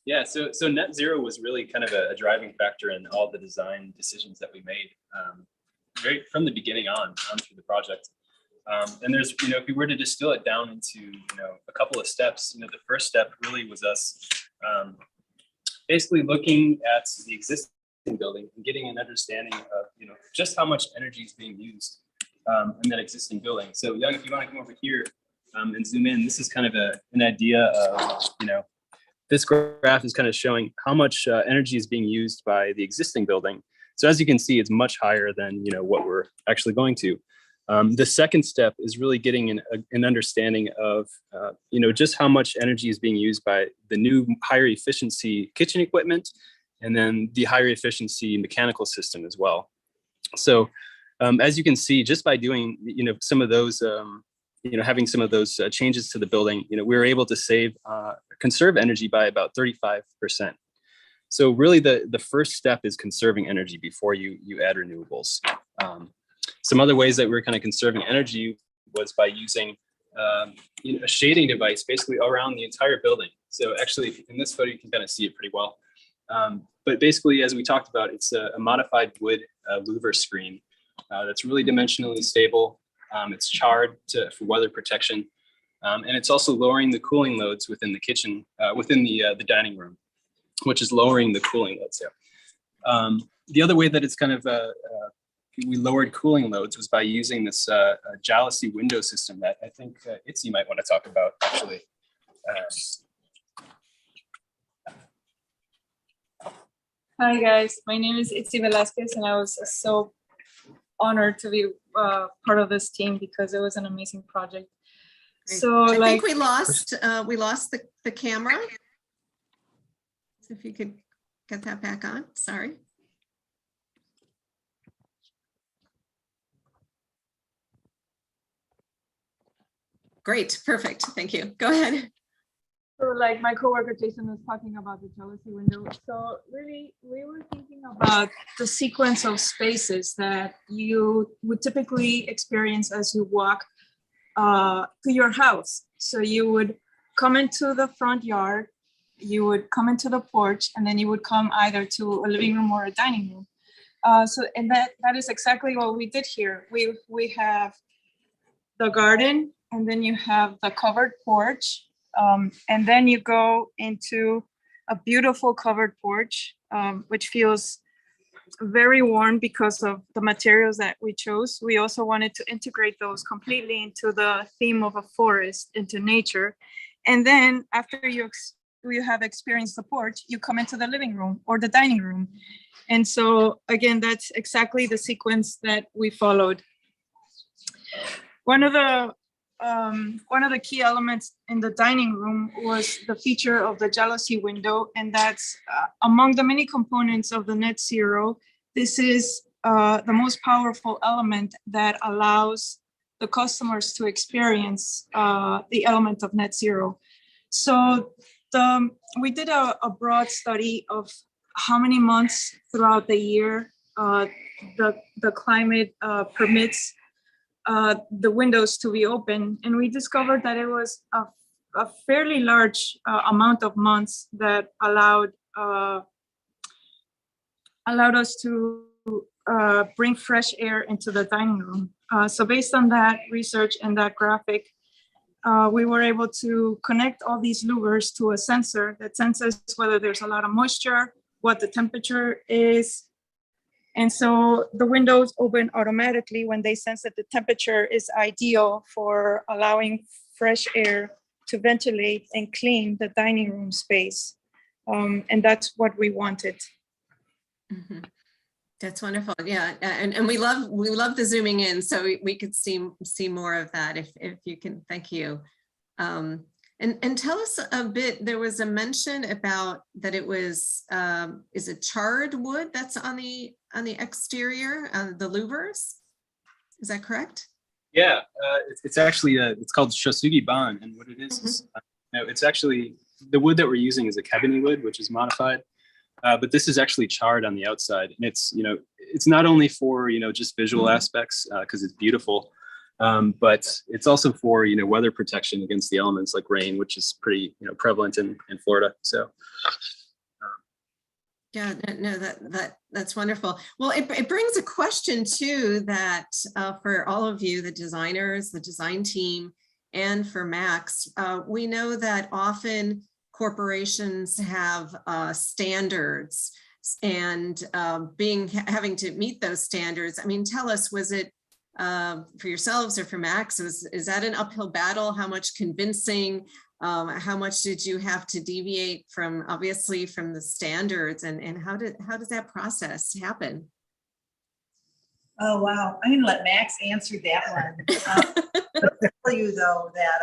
Yeah, so net zero was really kind of a driving factor in all the design decisions that we made right from the beginning on through the project. And there's, if we were to distill it down into, a couple of steps, the first step really was us basically looking at the existing building and getting an understanding of, just how much energy is being used in that existing building. So Young, if you want to come over here and zoom in, this is kind of an idea of, this graph is kind of showing how much energy is being used by the existing building. So as you can see, it's much higher than, what we're actually going to. The second step is really getting an understanding of, just how much energy is being used by the new higher efficiency kitchen equipment, and then the higher efficiency mechanical system as well. So as you can see, just by doing, some of those, having some of those changes to the building, we were able to conserve energy by about 35%. So really the first step is conserving energy before you add renewables. Some other ways that we're kind of conserving energy was by using a shading device basically around the entire building. So actually in this photo, you can kind of see it pretty well. But basically, as we talked about, it's a modified wood louver screen that's really dimensionally stable. It's charred for weather protection. And it's also lowering the cooling loads within the kitchen, within the dining room, which is lowering the cooling loads there. The other way that it's kind of we lowered cooling loads was by using this jalousie window system that I think Itzy might want to talk about, actually. Hi guys, my name is Itzy Velasquez, and I was so honored to be part of this team because it was an amazing project. Great. So I think we lost the camera. If you could get that back on, sorry. great, perfect. Thank you. Go ahead. So like my coworker Jason was talking about the jealousy window. So really we were thinking about the sequence of spaces that you would typically experience as you walk to your house. So you would come into the front yard, you would come into the porch, and then you would come either to a living room or a dining room. And that is exactly what we did here. We have the garden, and then you have the covered porch, and then you go into a beautiful covered porch, which feels very warm because of the materials that we chose. We also wanted to integrate those completely into the theme of a forest, into nature. And then after you have experienced the porch, you come into the living room or the dining room. And so again, that's exactly the sequence that we followed. One of the key elements in the dining room was the feature of the jealousy window, and that's among the many components of the net zero. This is the most powerful element that allows the customers to experience the element of net zero. So we did a broad study of how many months throughout the year the climate permits the windows to be open, and we discovered that it was a fairly large amount of months that allowed us to bring fresh air into the dining room. So based on that research and that graphic, we were able to connect all these louvers to a sensor that senses whether there's a lot of moisture, what the temperature is. And so the windows open automatically when they sense that the temperature is ideal for allowing fresh air to ventilate and clean the dining room space. And that's what we wanted. Mm-hmm. That's wonderful. Yeah, and we love the zooming in, so we could see more of that if you can. Thank you. And tell us a bit. There was a mention about that it was is it charred wood that's on the exterior, the louvers? Is that correct? Yeah, it's actually it's called shosugi ban, and what it is, it's actually the wood that we're using is a kebony wood, which is modified. But this is actually charred on the outside, and it's it's not only for just visual aspects because it's beautiful, but it's also for weather protection against the elements like rain, which is pretty prevalent in Florida. So yeah, no, that's wonderful. Well, it brings a question too that for all of you, the designers, the design team, and for Max, we know that often corporations have standards, and having to meet those standards. I mean, tell us, was it for yourselves or for Max? Is that an uphill battle? How much convincing? How much did you have to deviate from, obviously, from the standards? And how does that process happen? Oh, wow. I'm going to let Max answer that one. I'll tell you, though, that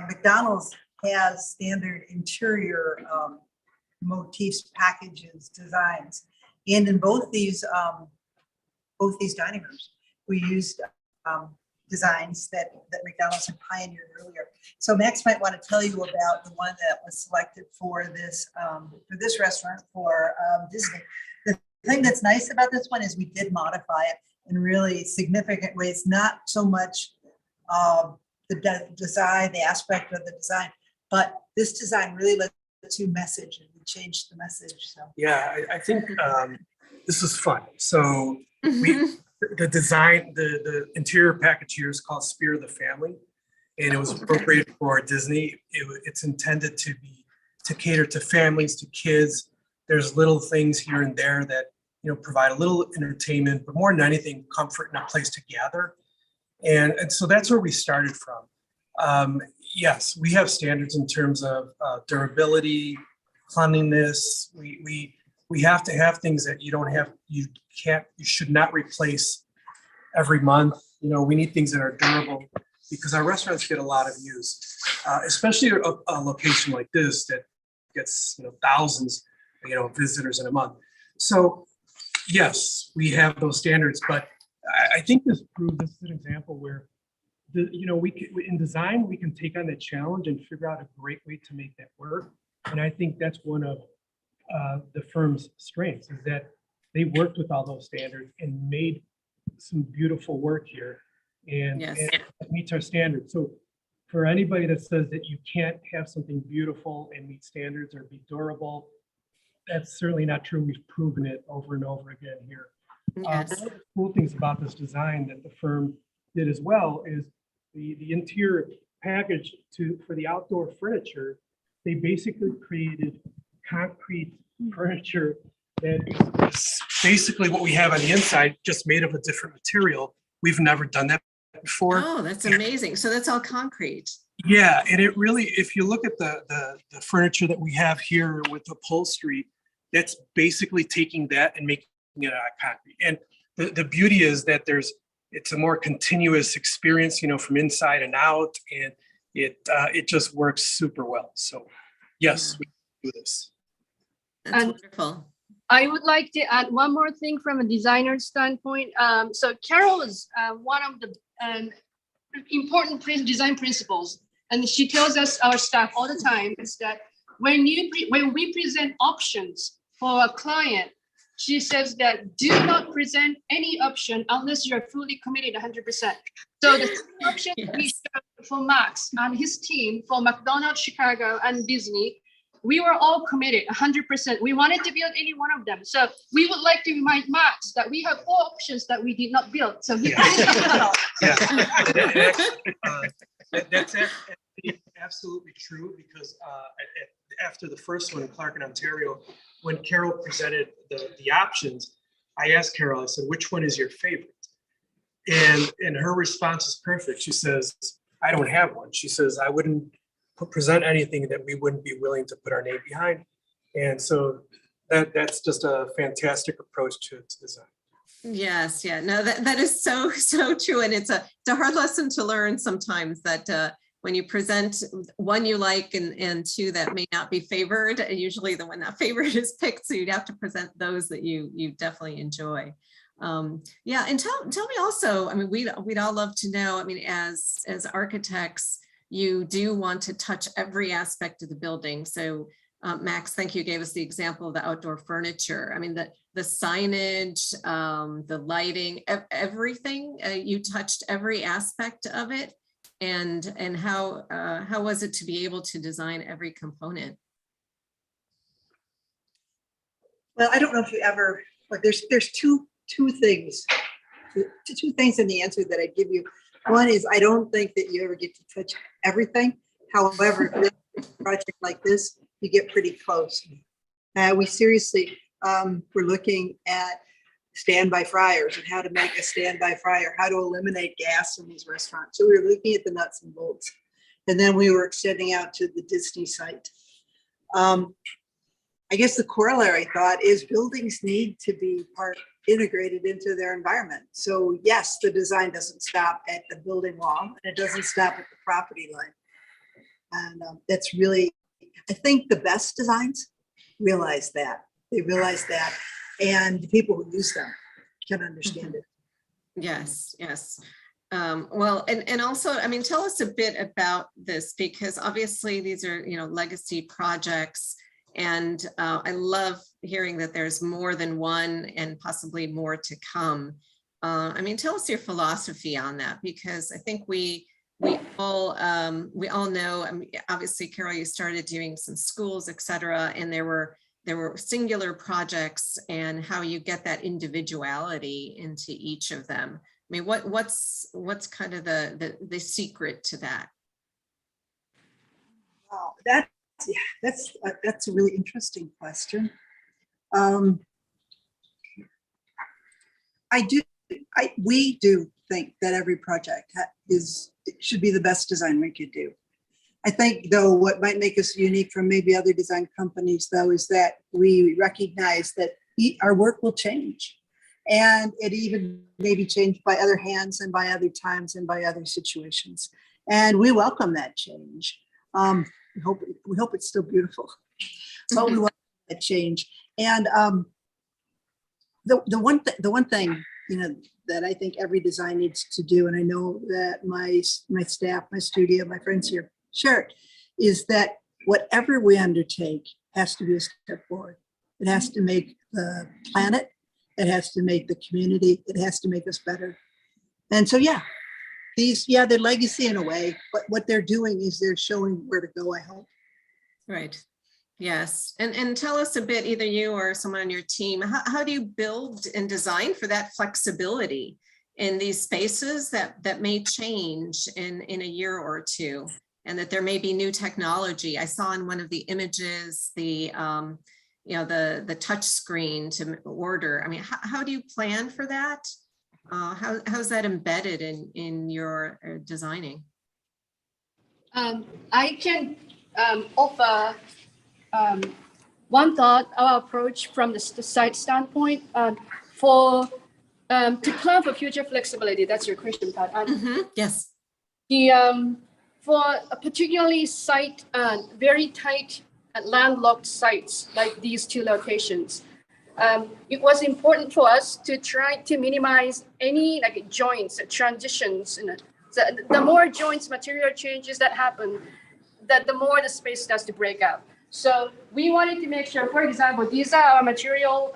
McDonald's has standard interior motifs, packages, designs. And in both these dining rooms, we used designs that McDonald's had pioneered earlier. So Max might want to tell you about the one that was selected for this restaurant for Disney. The thing that's nice about this one is we did modify it in really significant ways, not so much the design, the aspect of the design, but this design really lets you message, and we changed the message. So Yeah, I think this is fun. So the design, the interior package here is called Spear of the Family, and it was appropriate for Disney. It's intended to cater to families, to kids. There's little things here and there that provide a little entertainment, but more than anything, comfort and a place to gather. And so that's where we started from. Yes, we have standards in terms of durability, cleanliness. We have to have things that you should not replace every month. We need things that are durable because our restaurants get a lot of use, especially a location like this that gets thousands visitors in a month. So yes, we have those standards, but I think this is an example where in design, we can take on that challenge and figure out a great way to make that work. And I think that's one of the firm's strengths, is that they worked with all those standards and made some beautiful work here, and, Yes. and it meets our standards. So for anybody that says that you can't have something beautiful and meet standards or be durable, that's certainly not true. We've proven it over and over again here. Yes. One of the cool things about this design that the firm did as well is the interior package for the outdoor furniture. They basically created concrete furniture that is basically what we have on the inside, just made of a different material. We've never done that before. Oh, that's amazing. So that's all concrete. Yeah, and it really, if you look at the furniture that we have here with upholstery, that's basically taking that and making it out of concrete. And the beauty is that it's a more continuous experience, from inside and out, and it just works super well. So yes, we can do this. That's And- wonderful. I would like to add one more thing from a designer standpoint. So Carol is one of the important design principles, and she tells us, our staff, all the time, is that when we present options for a client, she says that do not present any option unless you're fully committed 100%. So the option we showed for Max and his team for McDonald's, Chicago, and Disney, we were all committed 100%. We wanted to build any one of them. So we would like to remind Max that we have 4 options that we did not build. So he That's absolutely true, because after the first one in Clark and Ontario, when Carol presented the options, I asked Carol, I said, which one is your favorite? And her response is perfect. She says, I don't have one. She says, I wouldn't present anything that we wouldn't be willing to put our name behind. And so that's just a fantastic approach to design. Yes, yeah, no, that is so true. And it's a hard lesson to learn sometimes, that when you present one you like and 2 that may not be favored, usually the one not favored is picked. So you'd have to present those that you definitely enjoy. Yeah, and tell me also, I mean, we'd all love to know, I mean, as architects, you do want to touch every aspect of the building. So Max, thank you, gave us the example of the outdoor furniture. I mean, the signage, the lighting, everything, you touched every aspect of it. And how was it to be able to design every component? Well, I don't know if you ever, like, there's two things in the answer that I give you. One is, I don't think that you ever get to touch everything. However, with a project like this, you get pretty close. We seriously we're looking at standby fryers and how to make a standby fryer, how to eliminate gas in these restaurants. So we were looking at the nuts and bolts, and then we were extending out to the Disney site. I guess the corollary thought is buildings need to be integrated into their environment. So yes, the design doesn't stop at the building wall, and it doesn't stop at the property line. And that's really, I think the best designs realize that. They realize that, and the people who use them can understand it. Yes, yes. Well, and also, I mean, tell us a bit about this, because obviously these are, legacy projects. And I love hearing that there's more than one and possibly more to come. I mean, tell us your philosophy on that, because I think we all know, I mean, obviously, Carol, you started doing some schools, et cetera, and there were singular projects, and how you get that individuality into each of them. I mean, what's kind of the secret to that? Wow, that's a really interesting question. We do think that every project should be the best design we could do. I think, though, what might make us unique from maybe other design companies, though, is that we recognize that our work will change, and it even may be changed by other hands and by other times and by other situations, and we welcome that change. We hope it's still beautiful, but we want that change. And the one thing, that I think every design needs to do, and I know that my staff, my studio, my friends here share it, is that whatever we undertake has to be a step forward. It has to make the planet, it has to make the community, it has to make us better. And so, yeah, they're legacy in a way, but what they're doing is they're showing where to go, I hope. Right. Yes. And tell us a bit, either you or someone on your team, how do you build and design for that flexibility in these spaces that may change in a year or two, and that there may be new technology? I saw in one of the images, the touch screen to order. I mean, how do you plan for that? How's that embedded in your designing? I can offer one thought, our approach from the site standpoint to plan for future flexibility. That's your question, Pat. Yes. For a particularly site, very tight landlocked sites like these two locations, it was important for us to try to minimize any joints, transitions. The more joints, material changes that happen, the more the space starts to break up. So we wanted to make sure, for example, these are our material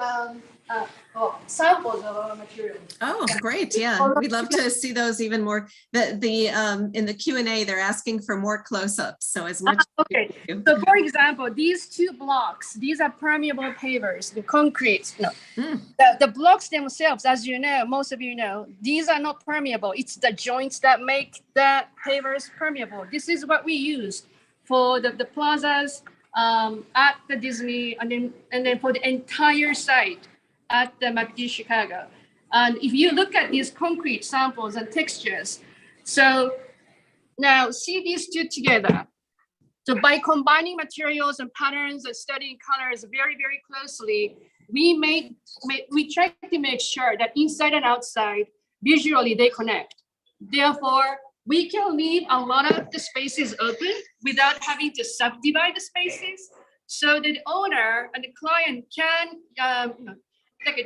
samples of our materials. Oh, great. Yeah, we'd love to see those even more. In the Q&A, they're asking for more close-ups. So as much. Okay. So for example, these two blocks, these are permeable pavers, the concrete. The blocks themselves, as you know, most of you know, these are not permeable. It's the joints that make the pavers permeable. This is what we use for the plazas at the Disney, and then for the entire site at the MacD Chicago. And if you look at these concrete samples and textures, so now see these two together. So by combining materials and patterns and studying colors very, very closely, we try to make sure that inside and outside, visually they connect. Therefore, we can leave a lot of the spaces open without having to subdivide the spaces, so that the owner and the client can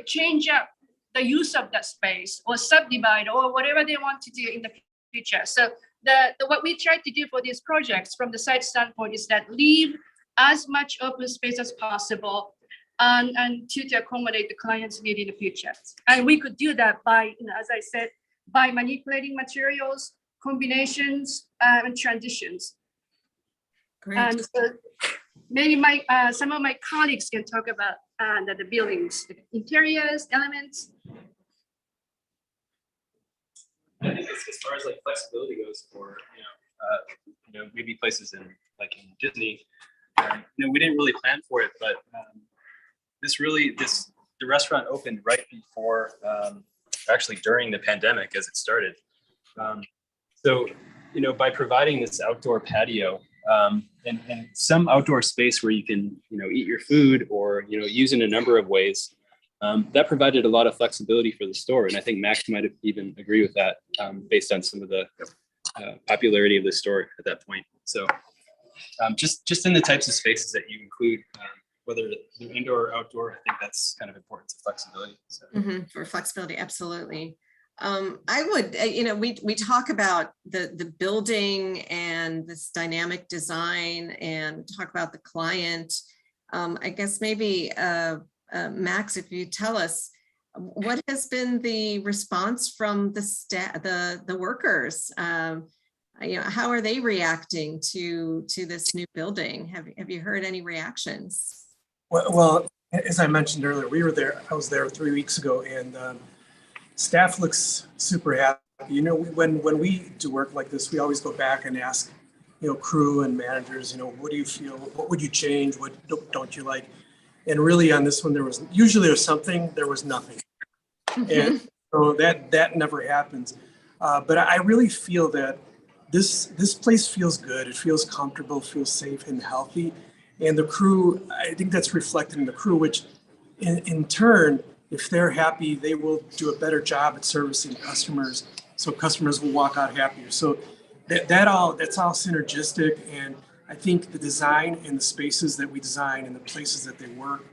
change up the use of that space or subdivide or whatever they want to do in the future. So what we try to do for these projects from the site standpoint is that leave as much open space as possible and to accommodate the client's need in the future. And we could do that by, as I said, by manipulating materials, combinations, and transitions. Great. And so maybe some of my colleagues can talk about the buildings, the interiors, elements. I think as far as flexibility goes for maybe places in Disney, we didn't really plan for it, but the restaurant opened right before, actually during the pandemic as it started. So by providing this outdoor patio and some outdoor space where you can eat your food or use in a number of ways, that provided a lot of flexibility for the store. And I think Max might have even agree with that based on some of the popularity of the store at that point. So just in the types of spaces that you include, whether they're indoor or outdoor, I think that's kind of important to flexibility. So. For flexibility, absolutely. I would, we talk about the building and this dynamic design and talk about the client. I guess maybe Max, if you tell us, what has been the response from the staff, the workers? How are they reacting to this new building? Have you heard any reactions? Well, as I mentioned earlier, I was there 3 weeks ago, and staff looks super happy. When we do work like this, we always go back and ask, crew and managers, what do you feel? What would you change? What don't you like? And really on this one, there was something, there was nothing. And so that never happens. But I really feel that this place feels good. It feels comfortable, feels safe and healthy. And the crew, I think that's reflected in the crew, which in turn, if they're happy, they will do a better job at servicing customers. So customers will walk out happier. So that's all synergistic. And I think the design and the spaces that we design and the places that they work,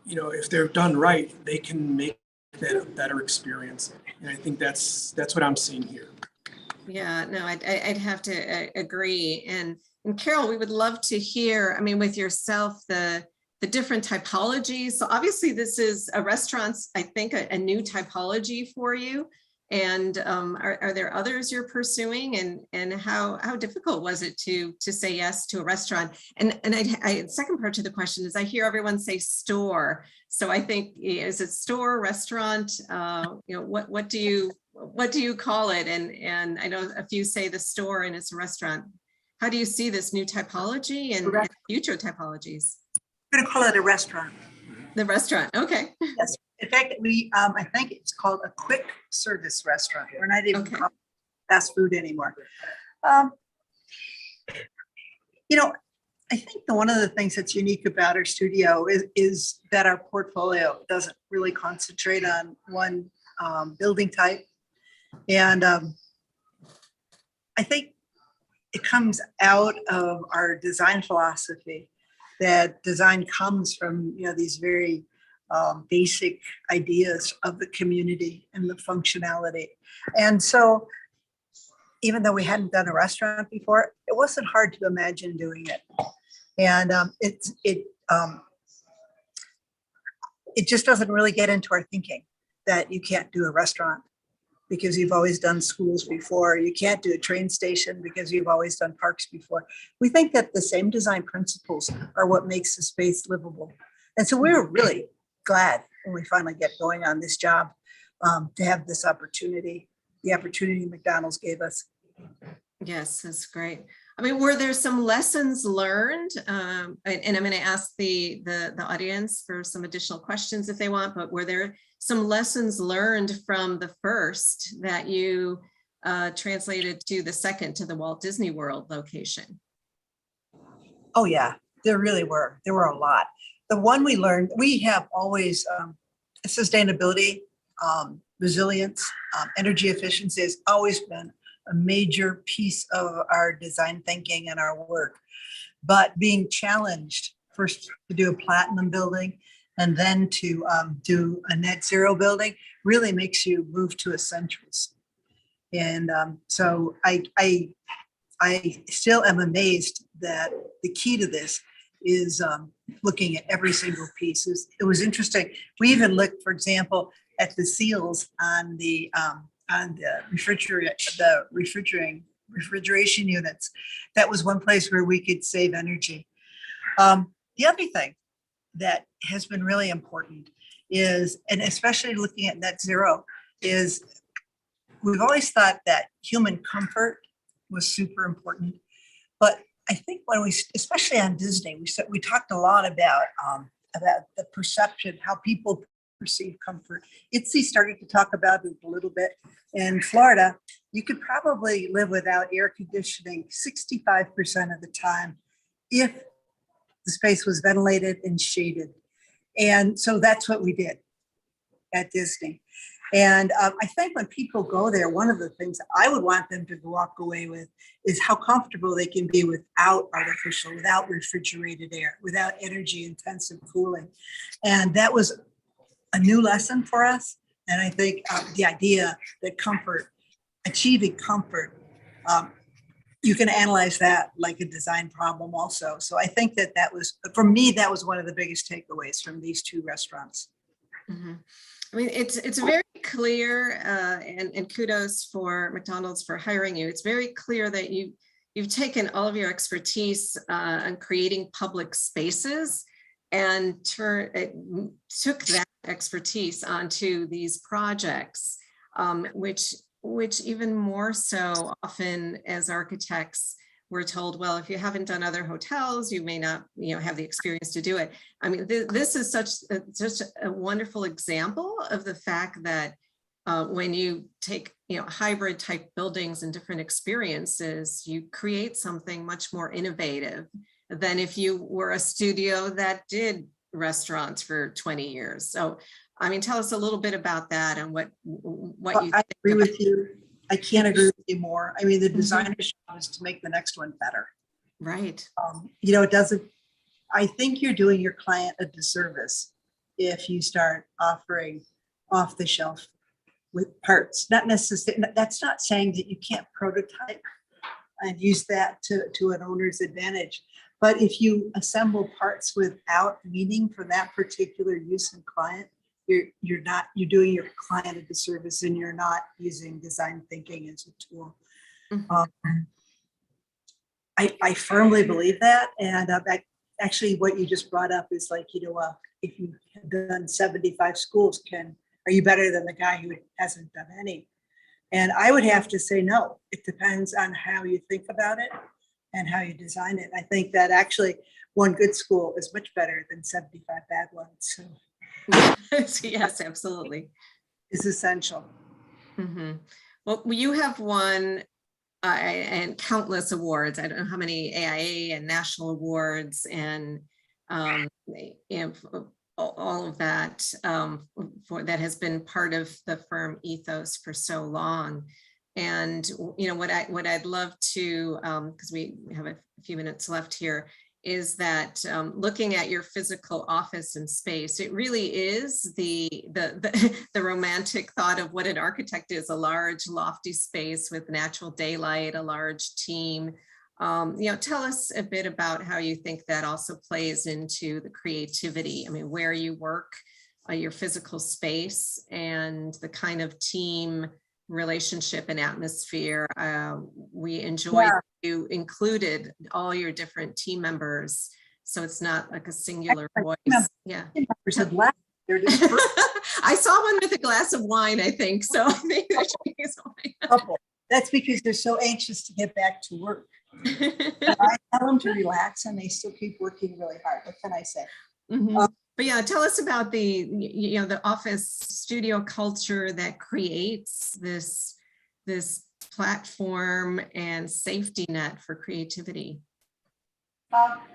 if they're done right, they can make that a better experience. And I think that's what I'm seeing here. Yeah, no, I'd have to agree. And Carol, we would love to hear, I mean, with yourself, the different typologies. So obviously this is a restaurant, I think a new typology for you. And are there others you're pursuing, and how difficult was it to say yes to a restaurant? And second part to the question is, I hear everyone say store. So I think, is it store, restaurant? What do you call it? And I know a few say the store and it's a restaurant. How do you see this new typology and future typologies? We're going to call it a restaurant. The restaurant, okay. Yes. In fact, I think it's called a quick service restaurant. We're not even calling it fast food anymore. I think one of the things that's unique about our studio is that our portfolio doesn't really concentrate on one building type. And I think it comes out of our design philosophy, that design comes from, these very basic ideas of the community and the functionality. And so even though we hadn't done a restaurant before, it wasn't hard to imagine doing it. And it just doesn't really get into our thinking that you can't do a restaurant because you've always done schools before. You can't do a train station because you've always done parks before. We think that the same design principles are what makes the space livable. And so we're really glad when we finally get going on this job to have this opportunity, the opportunity McDonald's gave us. Yes, that's great. I mean, were there some lessons learned? And I'm going to ask the audience for some additional questions if they want, but were there some lessons learned from the first that you translated to the second, to the Walt Disney World location? Oh yeah, there really were. There were a lot. The one we learned, we have always sustainability, resilience, energy efficiency has always been a major piece of our design thinking and our work. But being challenged first to do a platinum building and then to do a net zero building really makes you move to essentials. And so I still am amazed that the key to this is looking at every single piece. It was interesting. We even looked, for example, at the seals on the refrigeration units. That was one place where we could save energy. The other thing that has been really important is, and especially looking at net zero, is we've always thought that human comfort was super important. But I think when we, especially on Disney, we talked a lot about the perception, how people perceive comfort. ITSE started to talk about it a little bit. In Florida, you could probably live without air conditioning 65% of the time if the space was ventilated and shaded. And so that's what we did at Disney. And I think when people go there, one of the things I would want them to walk away with is how comfortable they can be without artificial, without refrigerated air, without energy intensive cooling. And that was a new lesson for us. And I think the idea that comfort, achieving comfort, you can analyze that like a design problem also. So I think that was, for me, that was one of the biggest takeaways from these two restaurants. Mm-hmm. I mean, it's very clear, and kudos for McDonald's for hiring you. It's very clear that you've taken all of your expertise on creating public spaces and took that expertise onto these projects, which even more so often as architects, we're told, well, if you haven't done other hotels, you may not, have the experience to do it. I mean, this is such a wonderful example of the fact that when you take, hybrid type buildings and different experiences, you create something much more innovative than if you were a studio that did restaurants for 20 years. So, I mean, tell us a little bit about that and what you think. I agree with you. I can't agree with you more. I mean, the designer's job is to make the next one better. Right. It doesn't, I think you're doing your client a disservice if you start offering off the shelf with parts. Not necessarily, that's not saying that you can't prototype and use that to an owner's advantage. But if you assemble parts without meaning for that particular use and client, you're doing your client a disservice, and you're not using design thinking as a tool. I firmly believe that. And actually what you just brought up is like, if you have done 75 schools, are you better than the guy who hasn't done any? And I would have to say no. It depends on how you think about it and how you design it. I think that actually one good school is much better than 75 bad ones. So yes, absolutely. Is essential. Well, you have won and countless awards. I don't know how many AIA and national awards and all of that that has been part of the firm ethos for so long. And what I'd love to, because we have a few minutes left here, is that looking at your physical office and space, it really is the romantic thought of what an architect is: a large, lofty space with natural daylight, a large team. Tell us a bit about how you think that also plays into the creativity. I mean, where you work, your physical space, and the kind of team relationship and atmosphere. We enjoyed you included all your different team members, so it's not like a singular voice. Yeah. I saw one with a glass of wine, I think. So I think that's because they're so anxious to get back to work. I tell them to relax, and they still keep working really hard. What can I say? But yeah, tell us about the office studio culture that creates this platform and safety net for creativity.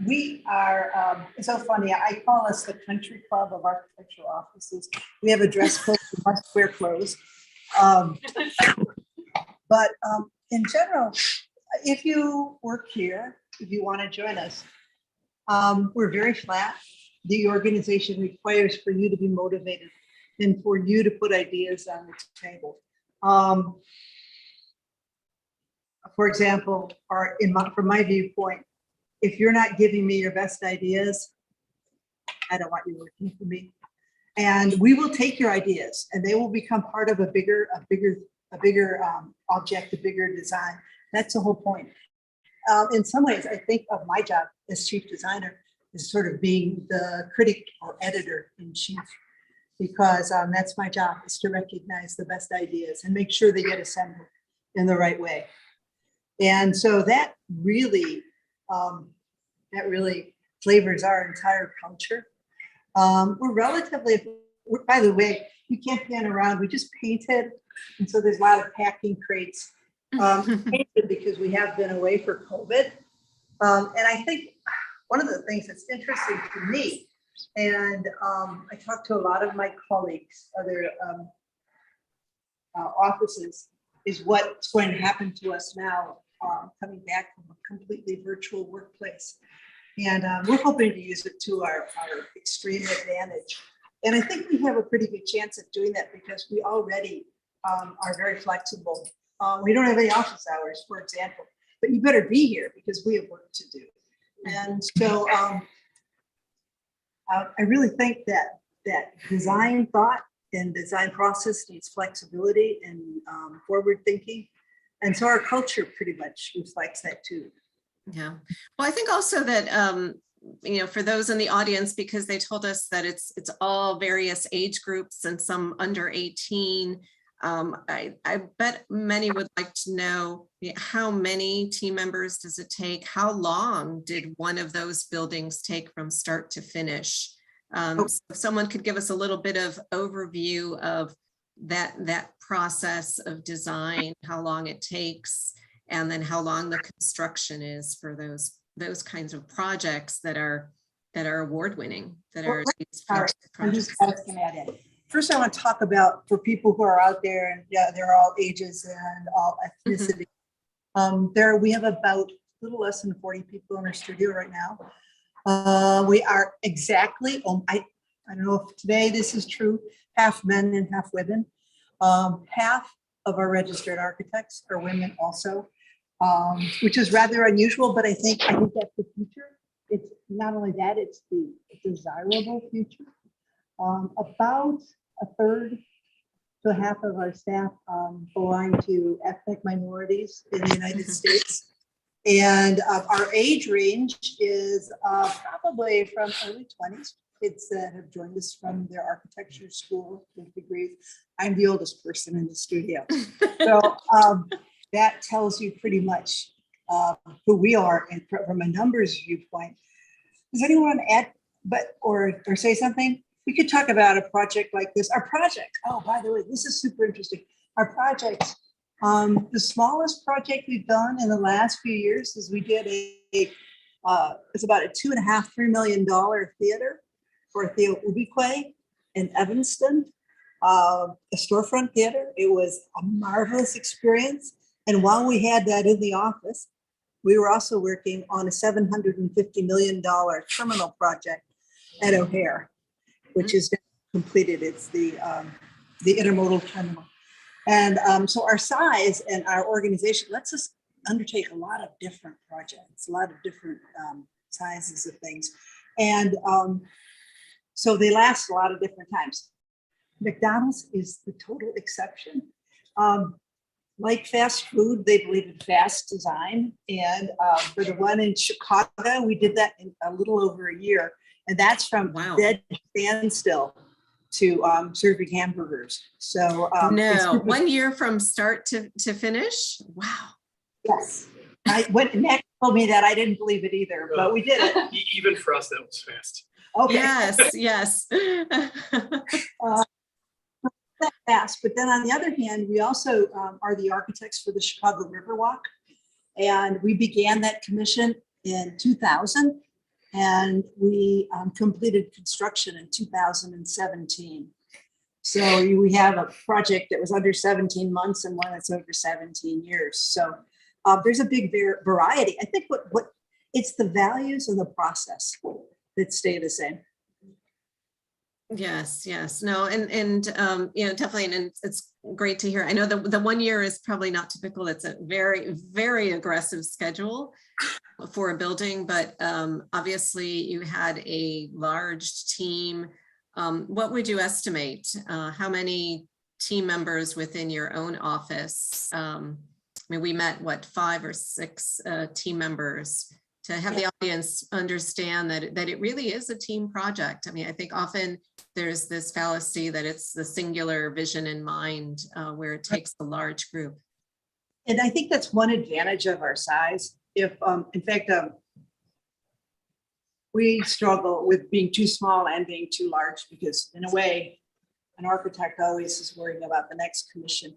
We are, it's so funny, I call us the country club of architectural offices. We have a dress code, we must wear clothes. But in general, if you work here, if you want to join us, we're very flat. The organization requires for you to be motivated and for you to put ideas on the table. For example, from my viewpoint, if you're not giving me your best ideas, I don't want you working for me. And we will take your ideas, and they will become part of a bigger object, a bigger design. That's the whole point. In some ways, I think of my job as chief designer is sort of being the critic or editor in chief, because that's my job, is to recognize the best ideas and make sure they get assembled in the right way. And so that really flavors our entire culture. By the way, you can't pan around. We just painted, and so there's a lot of packing crates. Painted because we have been away for COVID. And I think one of the things that's interesting to me, and I talk to a lot of my colleagues, other offices, is what's going to happen to us now, coming back from a completely virtual workplace. And we're hoping to use it to our extreme advantage. And I think we have a pretty good chance at doing that because we already are very flexible. We don't have any office hours, for example, but you better be here because we have work to do. And so I really think that design thought and design process needs flexibility and forward thinking. And so our culture pretty much reflects that too. Yeah. Well, I think also that, for those in the audience, because they told us that it's all various age groups and some under 18, I bet many would like to know how many team members does it take? How long did one of those buildings take from start to finish? So if someone could give us a little bit of overview of that process of design, how long it takes, and then how long the construction is for those kinds of projects that are award-winning, that are these projects. First, I want to talk about, for people who are out there, and they're all ages and all ethnicity. We have about a little less than 40 people in our studio right now. We are exactly, I don't know if today this is true, half men and half women. Half of our registered architects are women also, which is rather unusual, but I think that's the future. It's not only that, it's the desirable future. About a third to half of our staff belong to ethnic minorities in the United States. And our age range is probably from early 20s, kids that have joined us from their architecture school with degrees. I'm the oldest person in the studio. So that tells you pretty much who we are, and from a numbers viewpoint. Does anyone add or say something? We could talk about a project like this. Our project, oh, by the way, this is super interesting. Our project, the smallest project we've done in the last few years is we did it's about a $2.5–3 million theater for Theo Ubique in Evanston, a storefront theater. It was a marvelous experience. And while we had that in the office, we were also working on a $750 million terminal project at O'Hare, which is completed. It's the intermodal terminal. And so our size and our organization lets us undertake a lot of different projects, a lot of different sizes of things. And so they last a lot of different times. McDonald's is the total exception. Like fast food, they believe in fast design. And for the one in Chicago, we did that in a little over a year. And that's from dead standstill to serving hamburgers. So no, 1 year from start to finish. Wow. Yes. When Max told me that, I didn't believe it either, but we did it. Even for us, that was fast. Okay. Yes. That fast. But then on the other hand, we also are the architects for the Chicago Riverwalk. And we began that commission in 2000. And we completed construction in 2017. So we have a project that was under 17 months and one that's over 17 years. So there's a big variety. I think what it's the values and the process that stay the same. Yes. No, and definitely, and it's great to hear. I know the 1 year is probably not typical. It's a very, very aggressive schedule for a building, but obviously you had a large team. What would you estimate? How many team members within your own office? I mean, we met 5 or 6 team members to have the audience understand that it really is a team project. I mean, I think often there's this fallacy that it's the singular vision in mind where it takes a large group. And I think that's one advantage of our size. If, in fact, we struggle with being too small and being too large because in a way, an architect always is worrying about the next commission.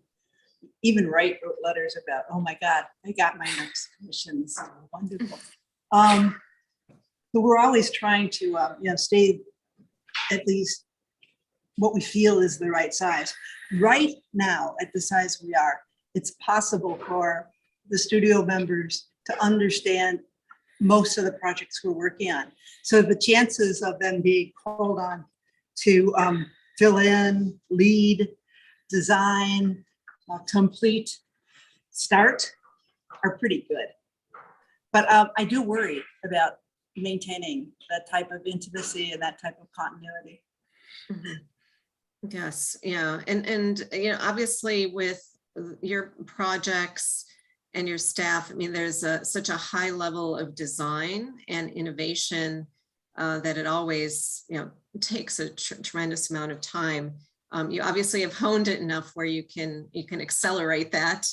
Even Wright wrote letters about, oh my God, I got my next commission. This is wonderful. So we're always trying to, stay at least what we feel is the right size. Right now, at the size we are, it's possible for the studio members to understand most of the projects we're working on. So the chances of them being called on to fill in, lead, design, complete, start are pretty good. But I do worry about maintaining that type of intimacy and that type of continuity. Mm-hmm. Yes, yeah, and obviously with your projects and your staff, I mean, there's such a high level of design and innovation that it always takes a tremendous amount of time. You obviously have honed it enough where you can accelerate that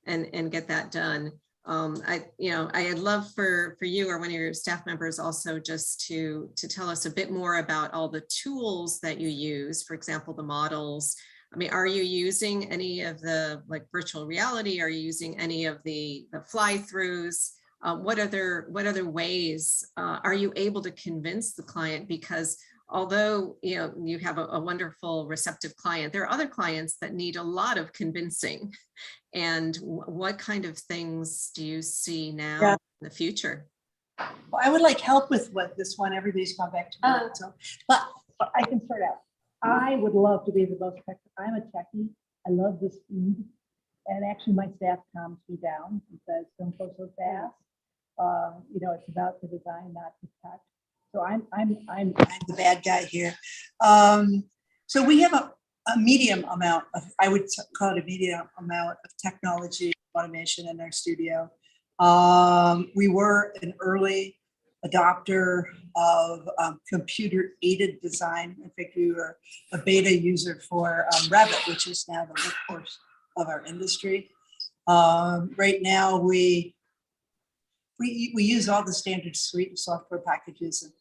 and get that done. I'd love for you or one of your staff members also just to tell us a bit more about all the tools that you use, for example, the models. I mean, are you using any of the virtual reality? Are you using any of the fly-throughs? What other ways are you able to convince the client? Because although you have a wonderful receptive client, there are other clients that need a lot of convincing. And what kind of things do you see now in the future? Well, I would like help with what this one. Everybody's gone back to work. So, but I can start out. I would love to be the most tech. I'm a techie. I love the speed. And actually my staff calms me down and says, don't go so fast. You know, it's about the design, not the tech. So I'm the bad guy here. So we have a medium amount of, I would call it a medium amount of technology automation in our studio. We were an early adopter of computer aided design. In fact, we were a beta user for Revit, which is now the workhorse of our industry. Right now, we use all the standard suite of software packages. And,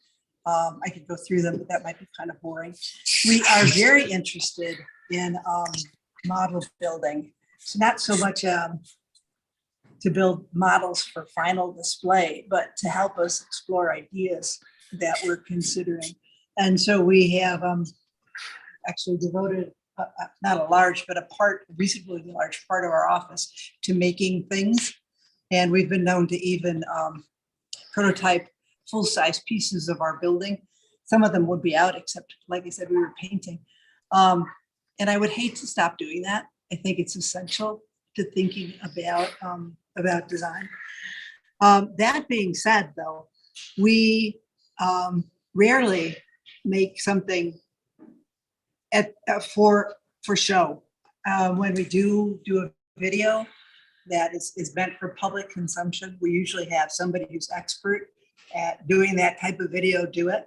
I could go through them, but that might be kind of boring. We are very interested in model building. So not so much to build models for final display, but to help us explore ideas that we're considering. And so we have actually devoted not a large, but a reasonably large part of our office to making things. And we've been known to even prototype full-size pieces of our building. Some of them would be out, except like I said, we were painting. And I would hate to stop doing that. I think it's essential to thinking about design. That being said, though, we rarely make something for show. When we do a video that is meant for public consumption, we usually have somebody who's expert at doing that type of video do it.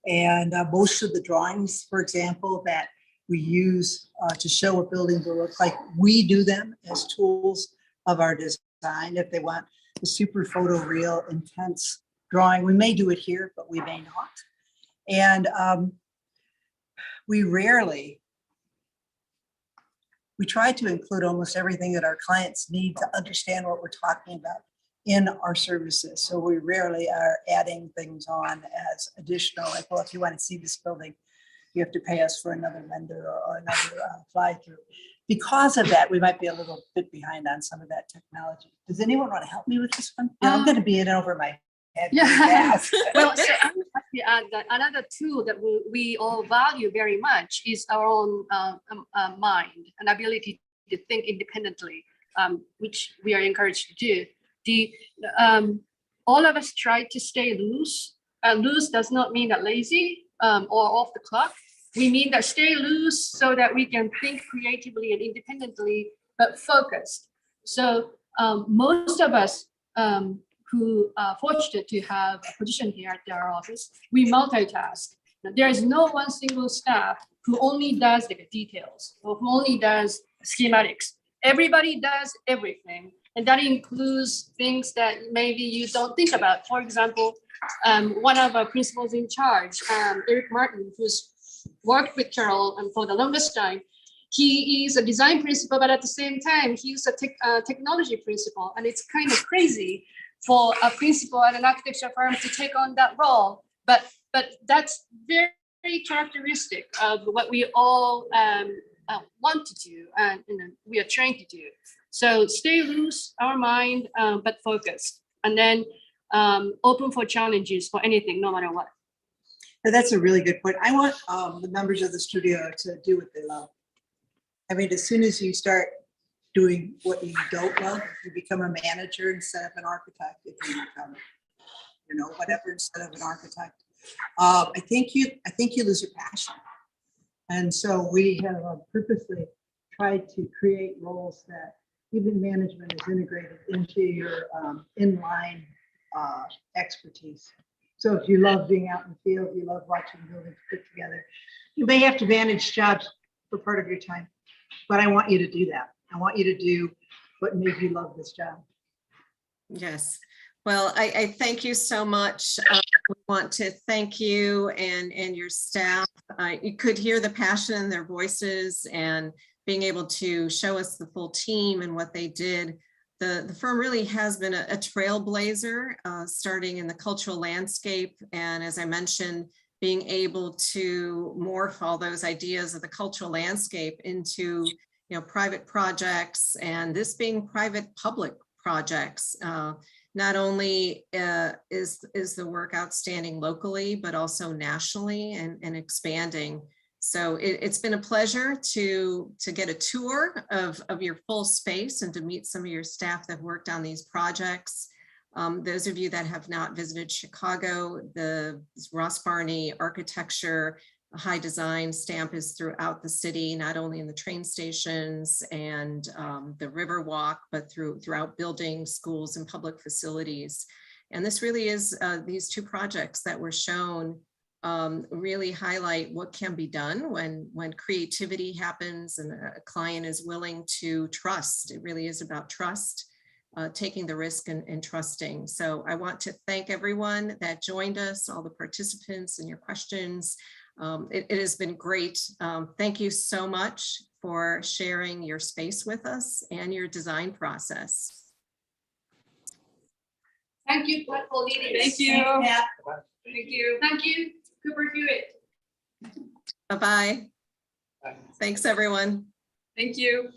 And most of the drawings, for example, that we use to show what buildings will look like, we do them as tools of our design. If they want the super photoreal, intense drawing, we may do it here, but we may not. And we try to include almost everything that our clients need to understand what we're talking about in our services. So we rarely are adding things on as additional, like, well, if you want to see this building, you have to pay us for another vendor or another fly through. Because of that, we might be a little bit behind on some of that technology. Does anyone want to help me with this one? I'm going to be in over my head. Yeah. Well, so I would actually add that another tool that we all value very much is our own mind and ability to think independently, which we are encouraged to do. All of us try to stay loose. Loose does not mean that lazy or off the clock. We mean that stay loose so that we can think creatively and independently, but focused. So most of us who are fortunate to have a position here at our office, we multitask. There is no one single staff who only does the details or who only does schematics. Everybody does everything. And that includes things that maybe you don't think about. For example, one of our principals in charge, Eric Martin, who's worked with Carol for the longest time, he is a design principal, but at the same time, he's a technology principal. And it's kind of crazy for a principal at an architecture firm to take on that role. But that's very, very characteristic of what we all want to do and we are trained to do. So stay loose, our mind, but focused, and then open for challenges for anything, no matter what. Now, that's a really good point. I want the members of the studio to do what they love. I mean, as soon as you start doing what you don't love, you become a manager instead of an architect. If you become, whatever instead of an architect, I think you lose your passion. And so we have purposely tried to create roles that even management is integrated into your inline expertise. So if you love being out in the field, you love watching buildings put together, you may have to manage jobs for part of your time, but I want you to do that. I want you to do what made you love this job. Yes. Well, I thank you so much. We want to thank you and your staff. You could hear the passion in their voices and being able to show us the full team and what they did. The firm really has been a trailblazer, starting in the cultural landscape. And as I mentioned, being able to morph all those ideas of the cultural landscape into private projects, and this being private public projects. not only is the work outstanding locally, but also nationally and expanding. So it's been a pleasure to get a tour of your full space and to meet some of your staff that worked on these projects. Those of you that have not visited Chicago, the Ross Barney architecture, high design stamp is throughout the city, not only in the train stations and the river walk, but throughout buildings, schools, and public facilities. And this really is, these two projects that were shown really highlight what can be done when creativity happens and a client is willing to trust. It really is about trust. Taking the risk and trusting. So I want to thank everyone that joined us, all the participants and your questions. It has been great. Thank you so much for sharing your space with us and your design process. Thank you, Pat, for leading. Thank you. Thank you. Thank you, Cooper Hewitt. Bye-bye. Thanks, everyone. Thank you.